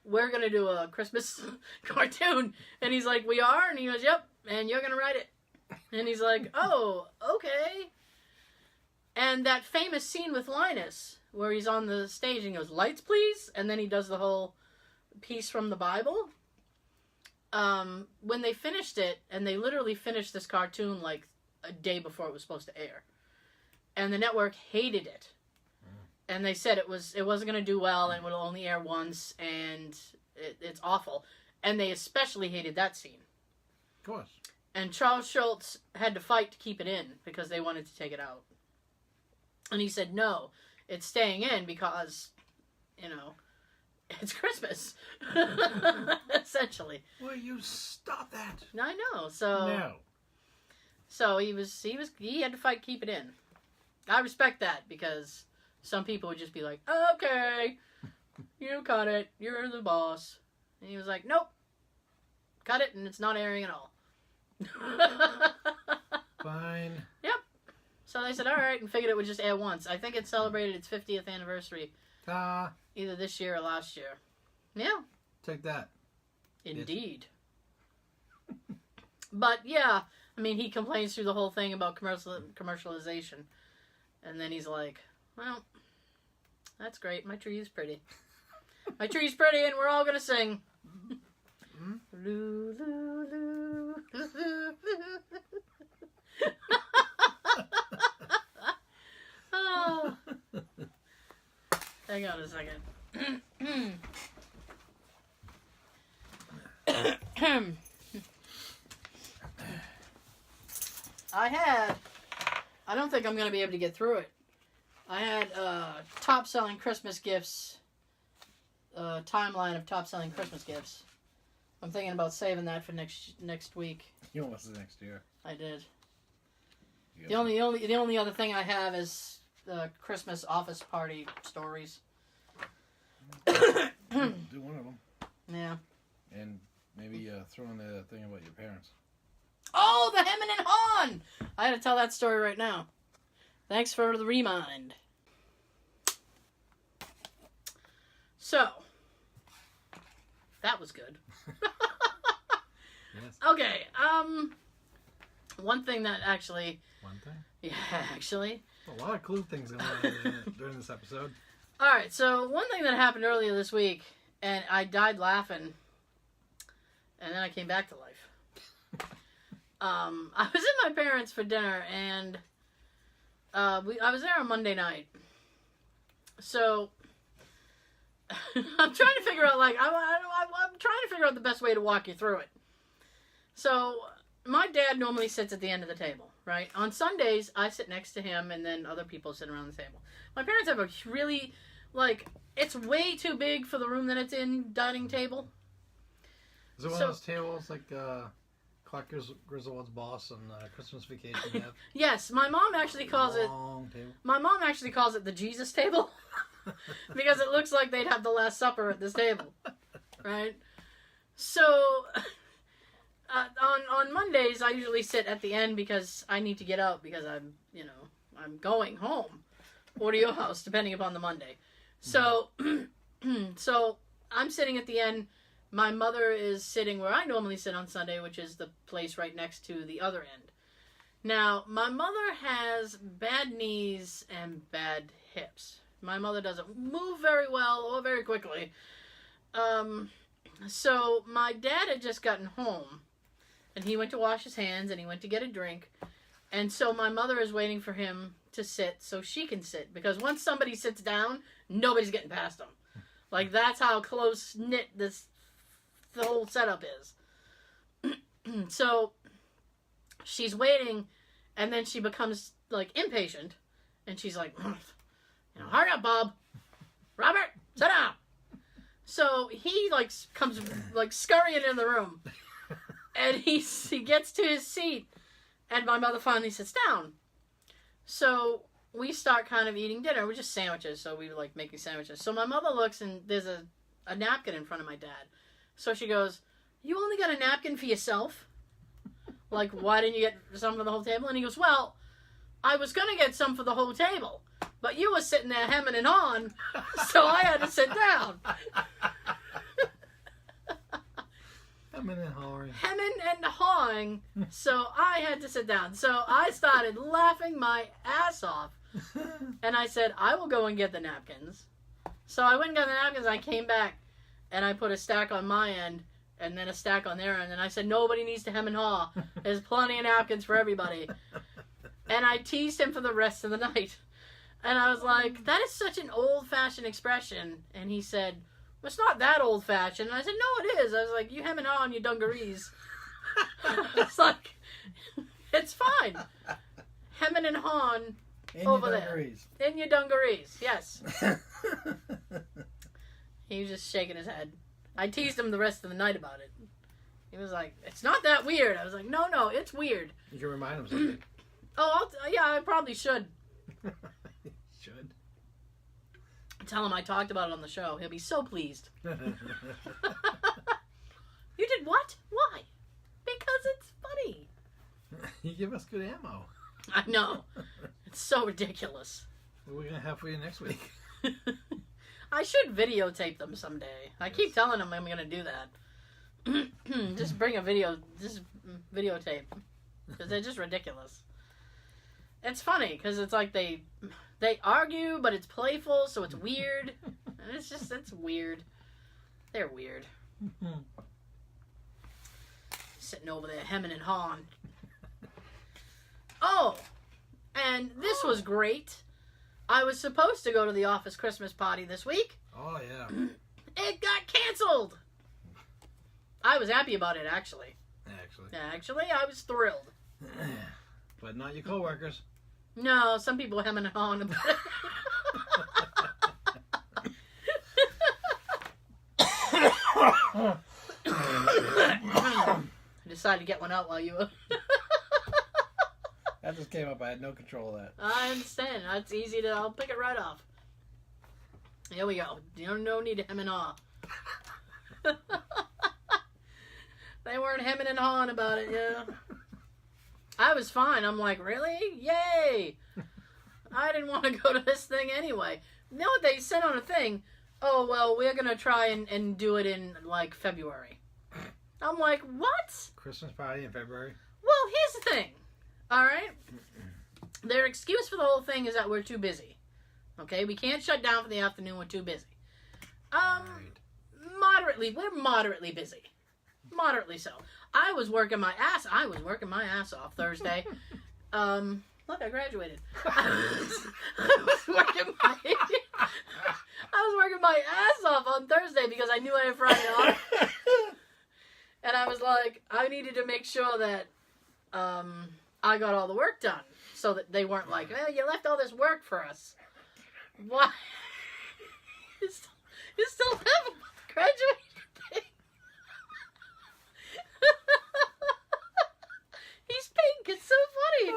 "We're going to do a Christmas cartoon." And he's like, "We are?" And he goes, "Yep, and you're going to write it." And he's like, "Oh, okay." And that famous scene with Linus where he's on the stage and he goes, "Lights, please." And then he does the whole piece from the Bible. When they finished it, and they literally finished this cartoon like a day before it was supposed to air. And the network hated it. and they said it wasn't going to do well and would only air once, and it's awful. And they especially hated that scene. Of course. And Charles Schultz had to fight to keep it in because they wanted to take it out. And he said, no, it's staying in because, it's Christmas. Essentially. Will you stop that? I know. So No. So he had to fight to keep it in. I respect that because some people would just be like, okay, you cut it. You're the boss. And he was like, nope. Cut it and it's not airing at all. Fine. Yep. So they said, all right, and figured it would just air once. I think it celebrated its 50th anniversary either this year or last year. Yeah. Take that. Indeed. But, yeah, I mean, he complains through the whole thing about commercialization. And then he's like, well, that's great. My tree is pretty. My tree's pretty, and we're all going to sing. Loo, loo, loo, loo, loo, loo. Oh. Hang on a second. I don't think I'm going to be able to get through it. I had top selling Christmas gifts, timeline of top selling Christmas gifts. I'm thinking about saving that for next week. You almost the next year. I did. The only other thing I have is the Christmas office party stories. Do one of them. Yeah. And maybe throw in the thing about your parents. Oh, the Hemming and Hawing! I had to tell that story right now. Thanks for the remind. So, that was good. Yes. Okay, one thing that actually... One thing? Yeah, actually. A lot of clue things going on during this episode. Alright, so one thing that happened earlier this week, and I died laughing, and then I came back to life. I was at my parents' for dinner, and I was there on Monday night. So, I'm trying to figure out, I'm trying to figure out the best way to walk you through it. So, my dad normally sits at the end of the table, right? On Sundays, I sit next to him, and then other people sit around the table. My parents have a really, it's way too big for the room that it's in, dining table. Is it one of those tables like Clark Griswold's Boss on Christmas Vacation have? Yes, my mom actually calls it... Table. My mom actually calls it the Jesus table. Because it looks like they'd have the Last Supper at this table. Right? So... on Mondays, I usually sit at the end because I need to get out because I'm going home or to your house, depending upon the Monday. So, so I'm sitting at the end. My mother is sitting where I normally sit on Sunday, which is the place right next to the other end. Now, my mother has bad knees and bad hips. My mother doesn't move very well or very quickly. So my dad had just gotten home. And he went to wash his hands, and he went to get a drink. And so my mother is waiting for him to sit so she can sit. Because once somebody sits down, nobody's getting past them. That's how close-knit the whole setup is. So she's waiting, and then she becomes, impatient. And she's like, hurry up, Bob. Robert, sit down. So he, comes, scurrying in the room. And he gets to his seat, and my mother finally sits down. So we start kind of eating dinner. We're just sandwiches, so we were making sandwiches. So my mother looks, and there's a napkin in front of my dad. So she goes, you only got a napkin for yourself? Why didn't you get some for the whole table? And he goes, well, I was going to get some for the whole table, but you were sitting there hemming and hawing, so I had to sit down. Hemming and hawing. Hemming and hawing, so I had to sit down. So I started laughing my ass off. And I said, I will go and get the napkins. So I went and got the napkins, and I came back, and I put a stack on my end, and then a stack on their end, and I said, nobody needs to hem and haw. There's plenty of napkins for everybody. And I teased him for the rest of the night. And I was like, that is such an old-fashioned expression. And he said, well, it's not that old-fashioned. And I said, no, it is. I was like, you hem and haw in your dungarees. It's like, it's fine. Hemming and hawing over there. In your dungarees, yes. He was just shaking his head. I teased him the rest of the night about it. He was like, it's not that weird. I was like, no, it's weird. You can remind him something. Yeah, I probably should. Should. Tell him I talked about it on the show. He'll be so pleased. You did what? Why? Because it's funny. You give us good ammo. I know. It's so ridiculous. What are we going to have for you next week? I should videotape them someday. I keep telling them I'm going to do that. Just bring a videotape. Because they're just ridiculous. It's funny because it's like they argue, but it's playful, so it's weird. And it's weird. They're weird. Sitting over there hemming and hawing. Oh, and this was great. I was supposed to go to the office Christmas party this week. Oh, yeah. It got canceled. I was happy about it, actually. Actually, I was thrilled. But not your coworkers. No, some people hemming and hawing about it. I decided to get one out while you were... That just came up. I had no control of that. I understand. That's easy to... I'll pick it right off. Here we go. No need to hem and haw. They weren't hemming and hawing about it, yeah. I was fine. I'm like, really? Yay! I didn't want to go to this thing anyway. You know what they said on a thing? Oh, well, we're going to try and do it in, like, February. I'm like, what? Christmas party in February? Well, here's the thing. All right? Their excuse for the whole thing is that we're too busy. Okay? We can't shut down for the afternoon. We're too busy. Moderately. We're moderately busy. Moderately so. I was working my ass off Thursday. Look, I graduated. I was working my ass off on Thursday because I knew I had Friday off. And I was like, I needed to make sure that I got all the work done so that they weren't like, well, you left all this work for us. Why? You still have a graduation thing. He's pink. It's so funny.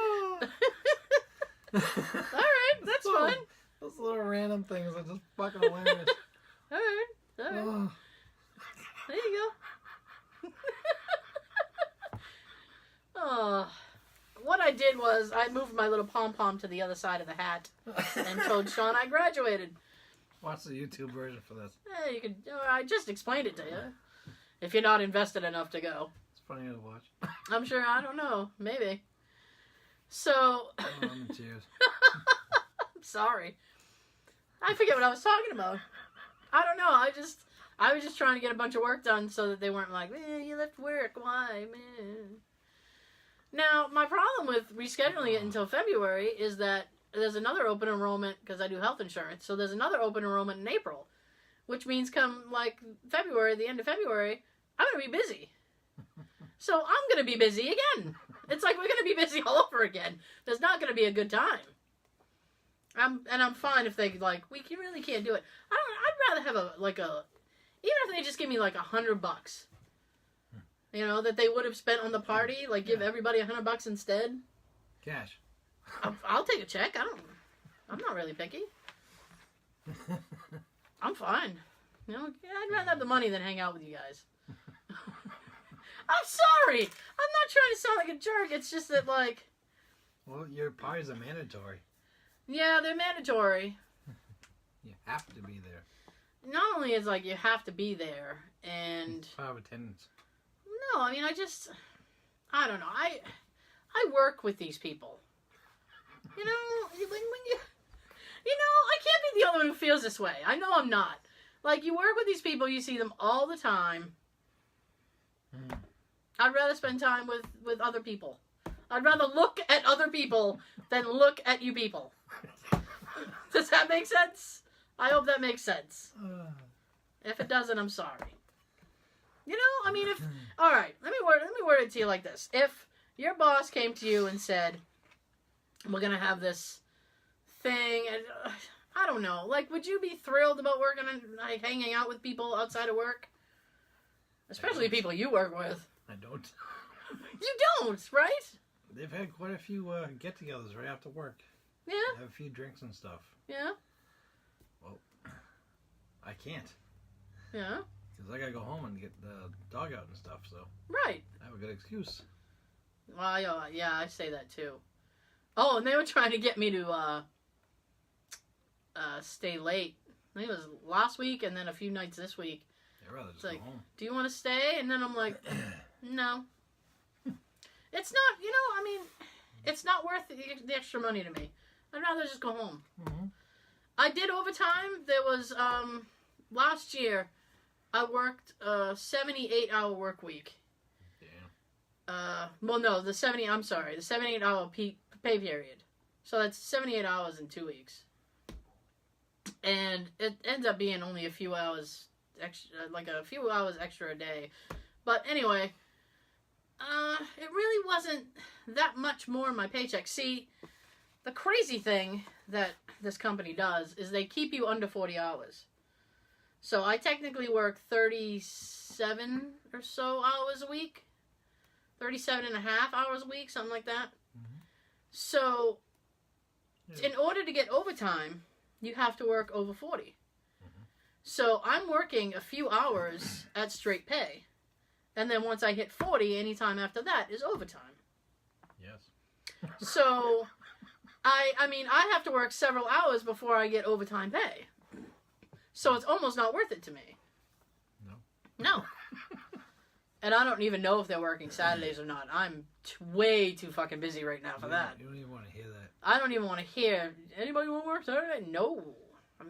All right, that's fine. Those little random things are just fucking hilarious. All right. Oh. There you go. Oh. What I did was I moved my little pom-pom to the other side of the hat and told Sean I graduated. Watch the YouTube version for this. Yeah, you could. I just explained it to you. If you're not invested enough to go. It's funny to watch. I'm sure. I don't know. Maybe. So. Oh, I'm in tears. I'm sorry. I forget what I was talking about. I don't know. I was just trying to get a bunch of work done so that they weren't like, you left work. Why, man? Now, my problem with rescheduling it until February is that there's another open enrollment, because I do health insurance, so there's another open enrollment in April, which means come, like, February, the end of February, I'm going to be busy. So I'm going to be busy again. It's like we're going to be busy all over again. There's not going to be a good time. I'm fine if they, like, we really can't do it. I'd rather have even if they just give me, like, $100. You know, that they would have spent on the party, like give everybody $100 instead. Cash. I'll take a check. I'm not really picky. I'm fine. You know, I'd rather have the money than hang out with you guys. I'm sorry. I'm not trying to sound like a jerk. It's just that, like... Well, your parties are mandatory. Yeah, they're mandatory. You have to be there. Not only is, like, you have to be there, and... Power of attendance. No, I mean, I don't know. I work with these people. You know, when you know, I can't be the only one who feels this way. I know I'm not. Like, you work with these people, you see them all the time. I'd rather spend time with other people. I'd rather look at other people than look at you people. Does that make sense? I hope that makes sense. If it doesn't, I'm sorry. You know, I mean, if... All right, let me word it to you like this. If your boss came to you and said, we're going to have this thing, and I don't know, like, would you be thrilled about working and like, hanging out with people outside of work? Especially people you work with. I don't. You don't, right? They've had quite a few get-togethers right after work. Yeah. They have a few drinks and stuff. Yeah. Well, I can't. Yeah. Because I gotta go home and get the dog out and stuff, so... Right. I have a good excuse. Well, yeah, I say that too. Oh, and they were trying to get me to stay late. I think it was last week and then a few nights this week. I'd rather just It's go home. Do you want to stay? And then I'm like, no. It's not, you know, I mean, it's not worth the extra money to me. I'd rather just go home. Mm-hmm. I did overtime. There was, last year, I worked a 78-hour work week. Damn. Well, no, the 78-hour pay period. So that's 78 hours in 2 weeks. And it ends up being only a few hours extra, like a few hours extra a day. But anyway, it really wasn't that much more in my paycheck. See, the crazy thing that this company does is they keep you under 40 hours. So I technically work 37 or so hours a week. 37 and a half hours a week, something like that. Mm-hmm. So, Yeah. in order to get overtime, you have to work over 40. Mm-hmm. So I'm working a few hours at straight pay. And then once I hit 40, anytime after that is overtime. Yes. So, I mean, I have to work several hours before I get overtime pay. So it's almost not worth it to me. No. And I don't even know if they're working Saturdays or not. I'm way too fucking busy right now for that. You don't even want to hear that. I don't even want to hear, anybody want to work Saturday? No.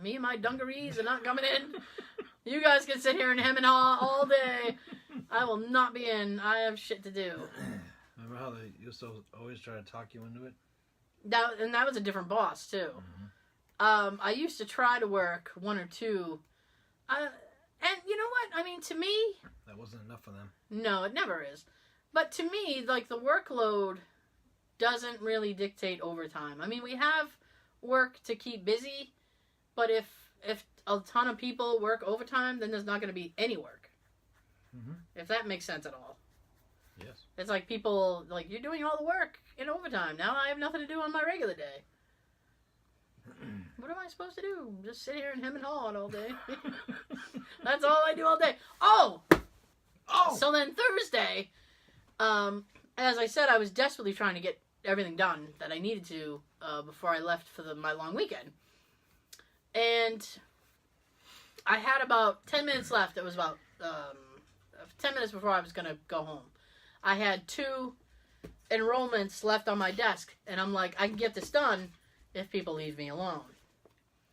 Me and my dungarees are not coming in. You guys can sit here and hem and haw all day. I will not be in. I have shit to do. Remember how they used to always try to talk you into it? That was a different boss, too. Mm-hmm. I used to try to work one or two. And you know what? I mean, to me... That wasn't enough for them. No, it never is. But to me, like, the workload doesn't really dictate overtime. I mean, we have work to keep busy, but if a ton of people work overtime, then there's not going to be any work. Mm-hmm. If that makes sense at all. Yes. It's like people, like, you're doing all the work in overtime. Now I have nothing to do on my regular day. What am I supposed to do? Just sit here and hem and haw all day. That's all I do all day. Oh! So then Thursday, as I said, I was desperately trying to get everything done that I needed to before I left for my long weekend. And I had about 10 minutes left. It was about 10 minutes before I was going to go home. I had 2 enrollments left on my desk. And I'm like, I can get this done if people leave me alone.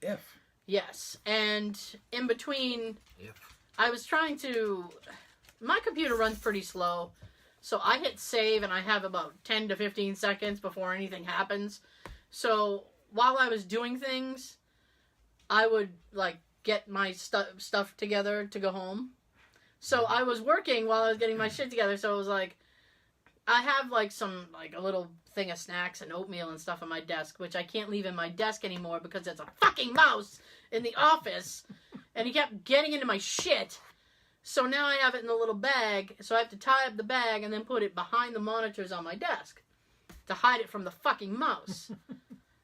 If. Yes. And in between, If. I was trying to... My computer runs pretty slow. So I hit save and I have about 10 to 15 seconds before anything happens. So while I was doing things, I would, like, get my stuff together to go home. So I was working while I was getting my shit together. So it was like, I have, like, a little thing of snacks and oatmeal and stuff on my desk, which I can't leave in my desk anymore because there's a fucking mouse in the office. And he kept getting into my shit. So now I have it in a little bag. So I have to tie up the bag and then put it behind the monitors on my desk to hide it from the fucking mouse.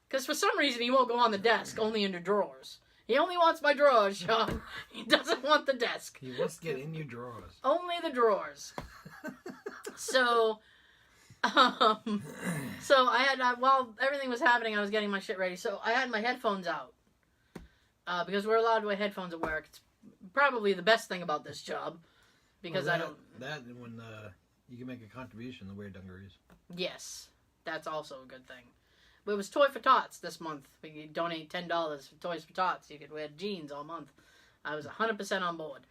Because for some reason he won't go on the desk, only in the drawers. He only wants my drawers, Sean. He doesn't want the desk. He wants to get in your drawers. Only the drawers. So I had, while everything was happening, I was getting my shit ready. So I had my headphones out. Because we're allowed to wear headphones at work. It's probably the best thing about this job. Because well, I don't... That and when you can make a contribution to wear dungarees. Yes. That's also a good thing. But it was Toy for Tots this month. We could donate $10 for Toys for Tots. You could wear jeans all month. I was 100% on board.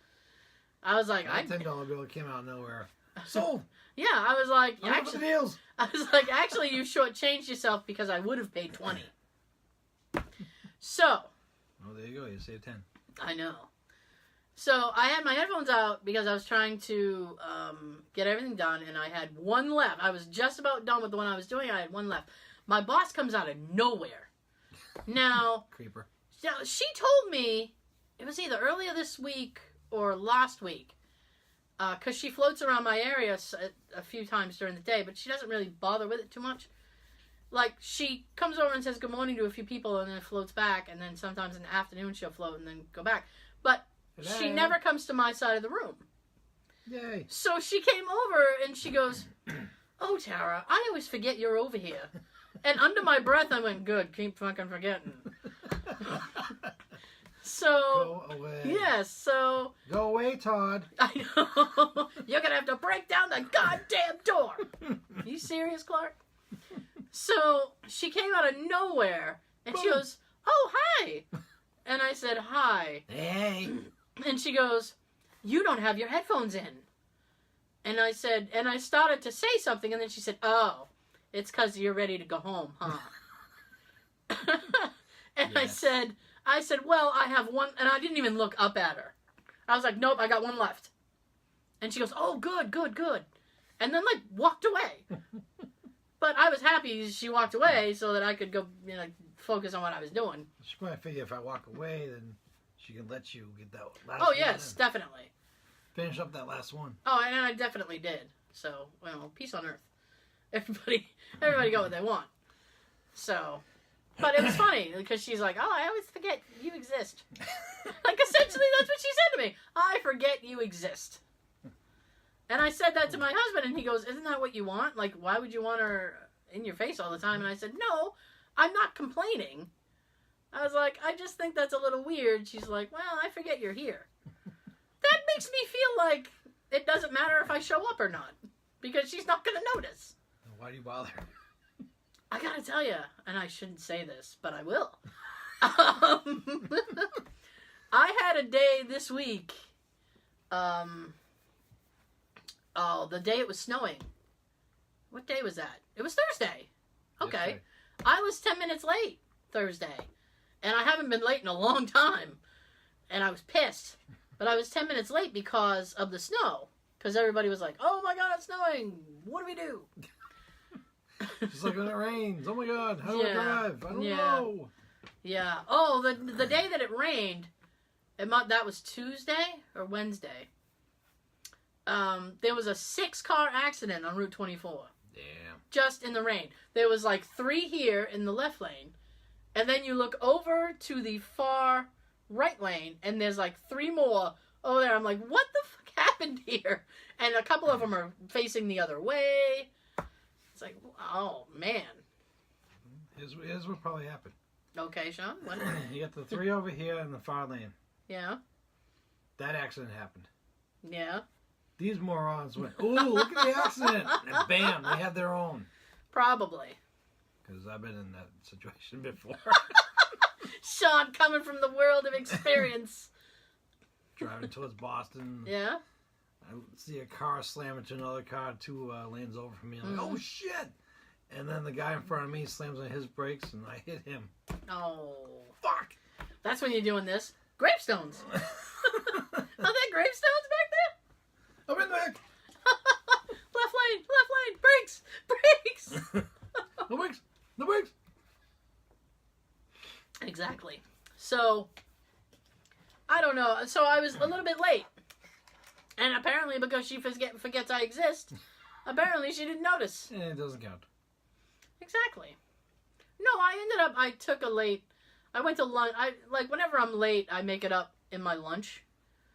I was like... That $10 bill came out of nowhere. Sold! Yeah, I was like... I'm up for the deals! I was like, actually, you shortchanged yourself because I would have paid $20. So. Oh, there you go. You saved 10. I know. So I had my headphones out because I was trying to get everything done, and I had one left. I was just about done with the one I was doing. I had one left. My boss comes out of nowhere. Now, Creeper. she told me it was either earlier this week or last week, because she floats around my area a few times during the day, but she doesn't really bother with it too much. Like, she comes over and says good morning to a few people and then floats back, and then sometimes in the afternoon she'll float and then go back. But she never comes to my side of the room. Yay. So she came over and she goes, "Oh, Tara, I always forget you're over here." And under my breath I went, "Good, keep fucking forgetting." So, go away. yes, so... Go away, Todd. I know. You're going to have to break down the goddamn door. Are you serious, Clark? So, she came out of nowhere, and she goes, "Oh, hi." And I said, "Hi." Hey. And she goes, "You don't have your headphones in." And I said, and I started to say something, and then she said, "Oh, it's because you're ready to go home, huh?" And Yes. I said, "Well, I have one," and I didn't even look up at her. I was like, "Nope, I got one left." And she goes, "Oh, good, good, good." And then, like, walked away. But I was happy she walked away so that I could go, focus on what I was doing. She probably figured if I walk away, then she can let you get that last Oh, one yes, in. definitely. Finish up that last one. Oh, and I definitely did. So, well, peace on earth. Everybody got what they want. So, but it was funny because she's like, "Oh, I always forget you exist." Like, essentially, that's what she said to me. "I forget you exist." And I said that to my husband, and he goes, "Isn't that what you want? Like, why would you want her in your face all the time?" And I said, "No, I'm not complaining." I was like, "I just think that's a little weird." She's like, "Well, I forget you're here." That makes me feel like it doesn't matter if I show up or not, because she's not going to notice. Why do you bother? I gotta tell you, and I shouldn't say this, but I will. I had a day this week, the day it was snowing. What day was that? It was Thursday. Okay. Yes, right. I was 10 minutes late Thursday. And I haven't been late in a long time. And I was pissed. But I was 10 minutes late because of the snow. Because everybody was like, "Oh my God, it's snowing. What do we do?" Just like when it rains. Oh my God, how do I drive? I don't know. Yeah. Oh, the day that it rained, that was Tuesday or Wednesday. There was a 6-car accident on Route 24. Damn. Just in the rain. There was like 3 here in the left lane. And then you look over to the far right lane, and there's like 3 more over there. I'm like, what the fuck happened here? And a couple of them are facing the other way. It's like, oh, man. Here's what probably happened. Okay, Sean. What? You got the 3 over here in the far lane. Yeah. That accident happened. Yeah. These morons went, "Ooh, look at the accident." And bam, they had their own. Probably. Because I've been in that situation before. Sean coming from the world of experience. Driving towards Boston. Yeah. I see a car slam into another car 2 lanes over from me. I'm like, "Oh shit!" And then the guy in front of me slams on his brakes, and I hit him. Oh. Fuck! That's when you're doing this. Gravestones. Are there gravestones back there? I'm in the back. Left lane, brakes, brakes. No brakes, no brakes. Exactly. So, I don't know. So I was a little bit late. And apparently because she forgets I exist, apparently she didn't notice. It doesn't count. Exactly. No, I took a late, I went to lunch. Whenever I'm late, I make it up in my lunch.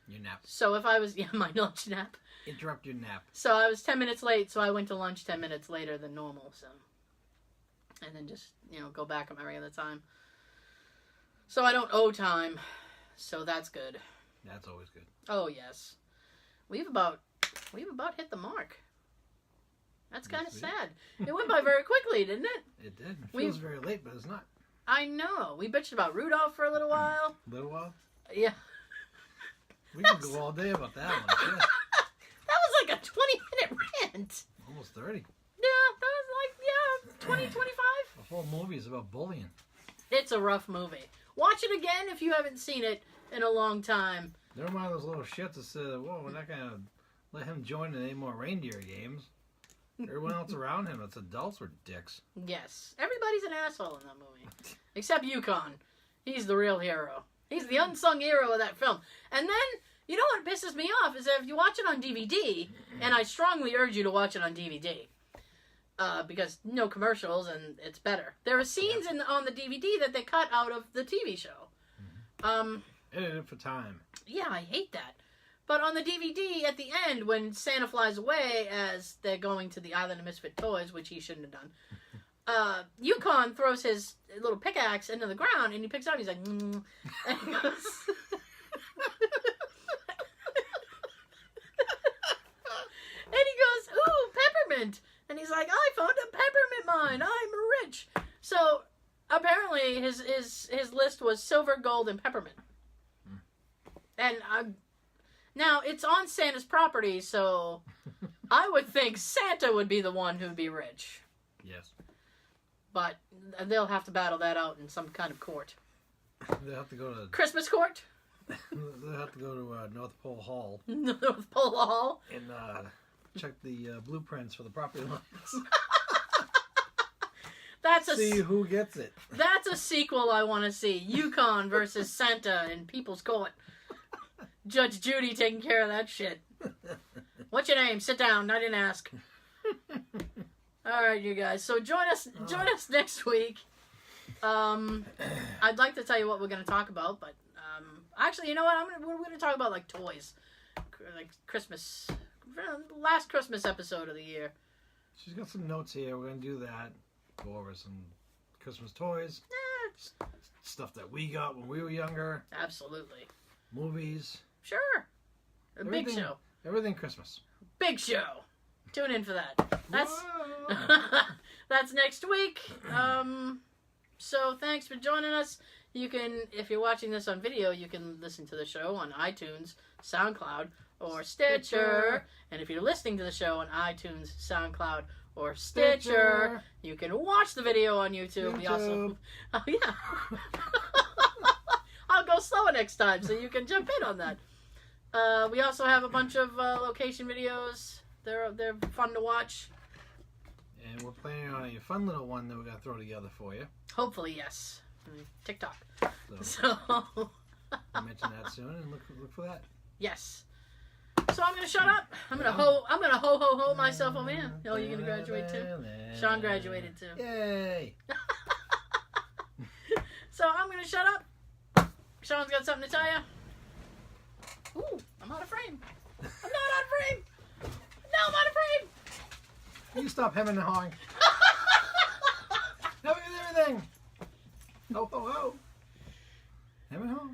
Your nap. So if I was, my lunch nap. Interrupt your nap. So I was 10 minutes late, so I went to lunch 10 minutes later than normal, so. And then just, go back at my regular time. So I don't owe time, so that's good. That's always good. Oh, yes. We've about hit the mark. That's kind of sad. It went by very quickly, didn't it? It did. It feels very late, but it's not. I know. We bitched about Rudolph for a little while. A little while? Yeah. We could go all day about that one. Yeah. That was like a 20-minute rant. Almost 30. Yeah, that was like, 20, 25. The whole movie is about bullying. It's a rough movie. Watch it again if you haven't seen it in a long time. Never mind those little shits that said, whoa, we're not going to let him join in any more reindeer games. Everyone else around him, it's adults, were dicks. Yes. Everybody's an asshole in that movie. Except Yukon. He's the real hero. He's the unsung hero of that film. And then, you know what pisses me off is that if you watch it on DVD, and I strongly urge you to watch it on DVD, because no commercials and it's better. There are scenes on the DVD that they cut out of the TV show. Edited for time. Yeah, I hate that. But on the DVD, at the end, when Santa flies away as they're going to the Island of Misfit Toys, which he shouldn't have done, Yukon throws his little pickaxe into the ground, and he picks it up, he's like, and he goes... and he goes, ooh, peppermint! And he's like, I found a peppermint mine! I'm rich! So, apparently, his list was silver, gold, and peppermint. And now, it's on Santa's property, so I would think Santa would be the one who'd be rich. Yes. But they'll have to battle that out in some kind of court. They'll have to go to... Christmas court? They'll have to go to North Pole Hall. North Pole Hall? And check the blueprints for the property lines. See who gets it. That's a sequel I want to see. Yukon versus Santa in People's Court. Judge Judy taking care of that shit. What's your name? Sit down. I didn't ask. All right, you guys. So join us next week. I'd like to tell you what we're going to talk about, but actually, you know what? We're going to talk about like toys, like Christmas, last Christmas episode of the year. She's got some notes here. We're going to do that. Go over some Christmas toys, stuff that we got when we were younger. Absolutely. Movies. Sure. Big show. Everything Christmas. Big show. Tune in for that. That's next week. So thanks for joining us. You can, if you're watching this on video, you can listen to the show on iTunes, SoundCloud, or Stitcher. And if you're listening to the show on iTunes, SoundCloud, or Stitcher, you can watch the video on YouTube. We also, oh yeah. I'll go slower next time so you can jump in on that. We also have a bunch of location videos. They're fun to watch. And we're planning on a fun little one that we're going to throw together for you. Hopefully, yes. TikTok. So I'll mention that soon and look for that. Yes. So I'm gonna shut up. I'm gonna ho myself over here. Oh, you gonna graduate too? Sean graduated too. Yay! So I'm gonna shut up. Sean's got something to tell you. Ooh, I'm out of frame. I'm not out of frame. No, I'm out of frame. You stop hemming and hawing. No, everything. Ho ho ho. Hem and haw.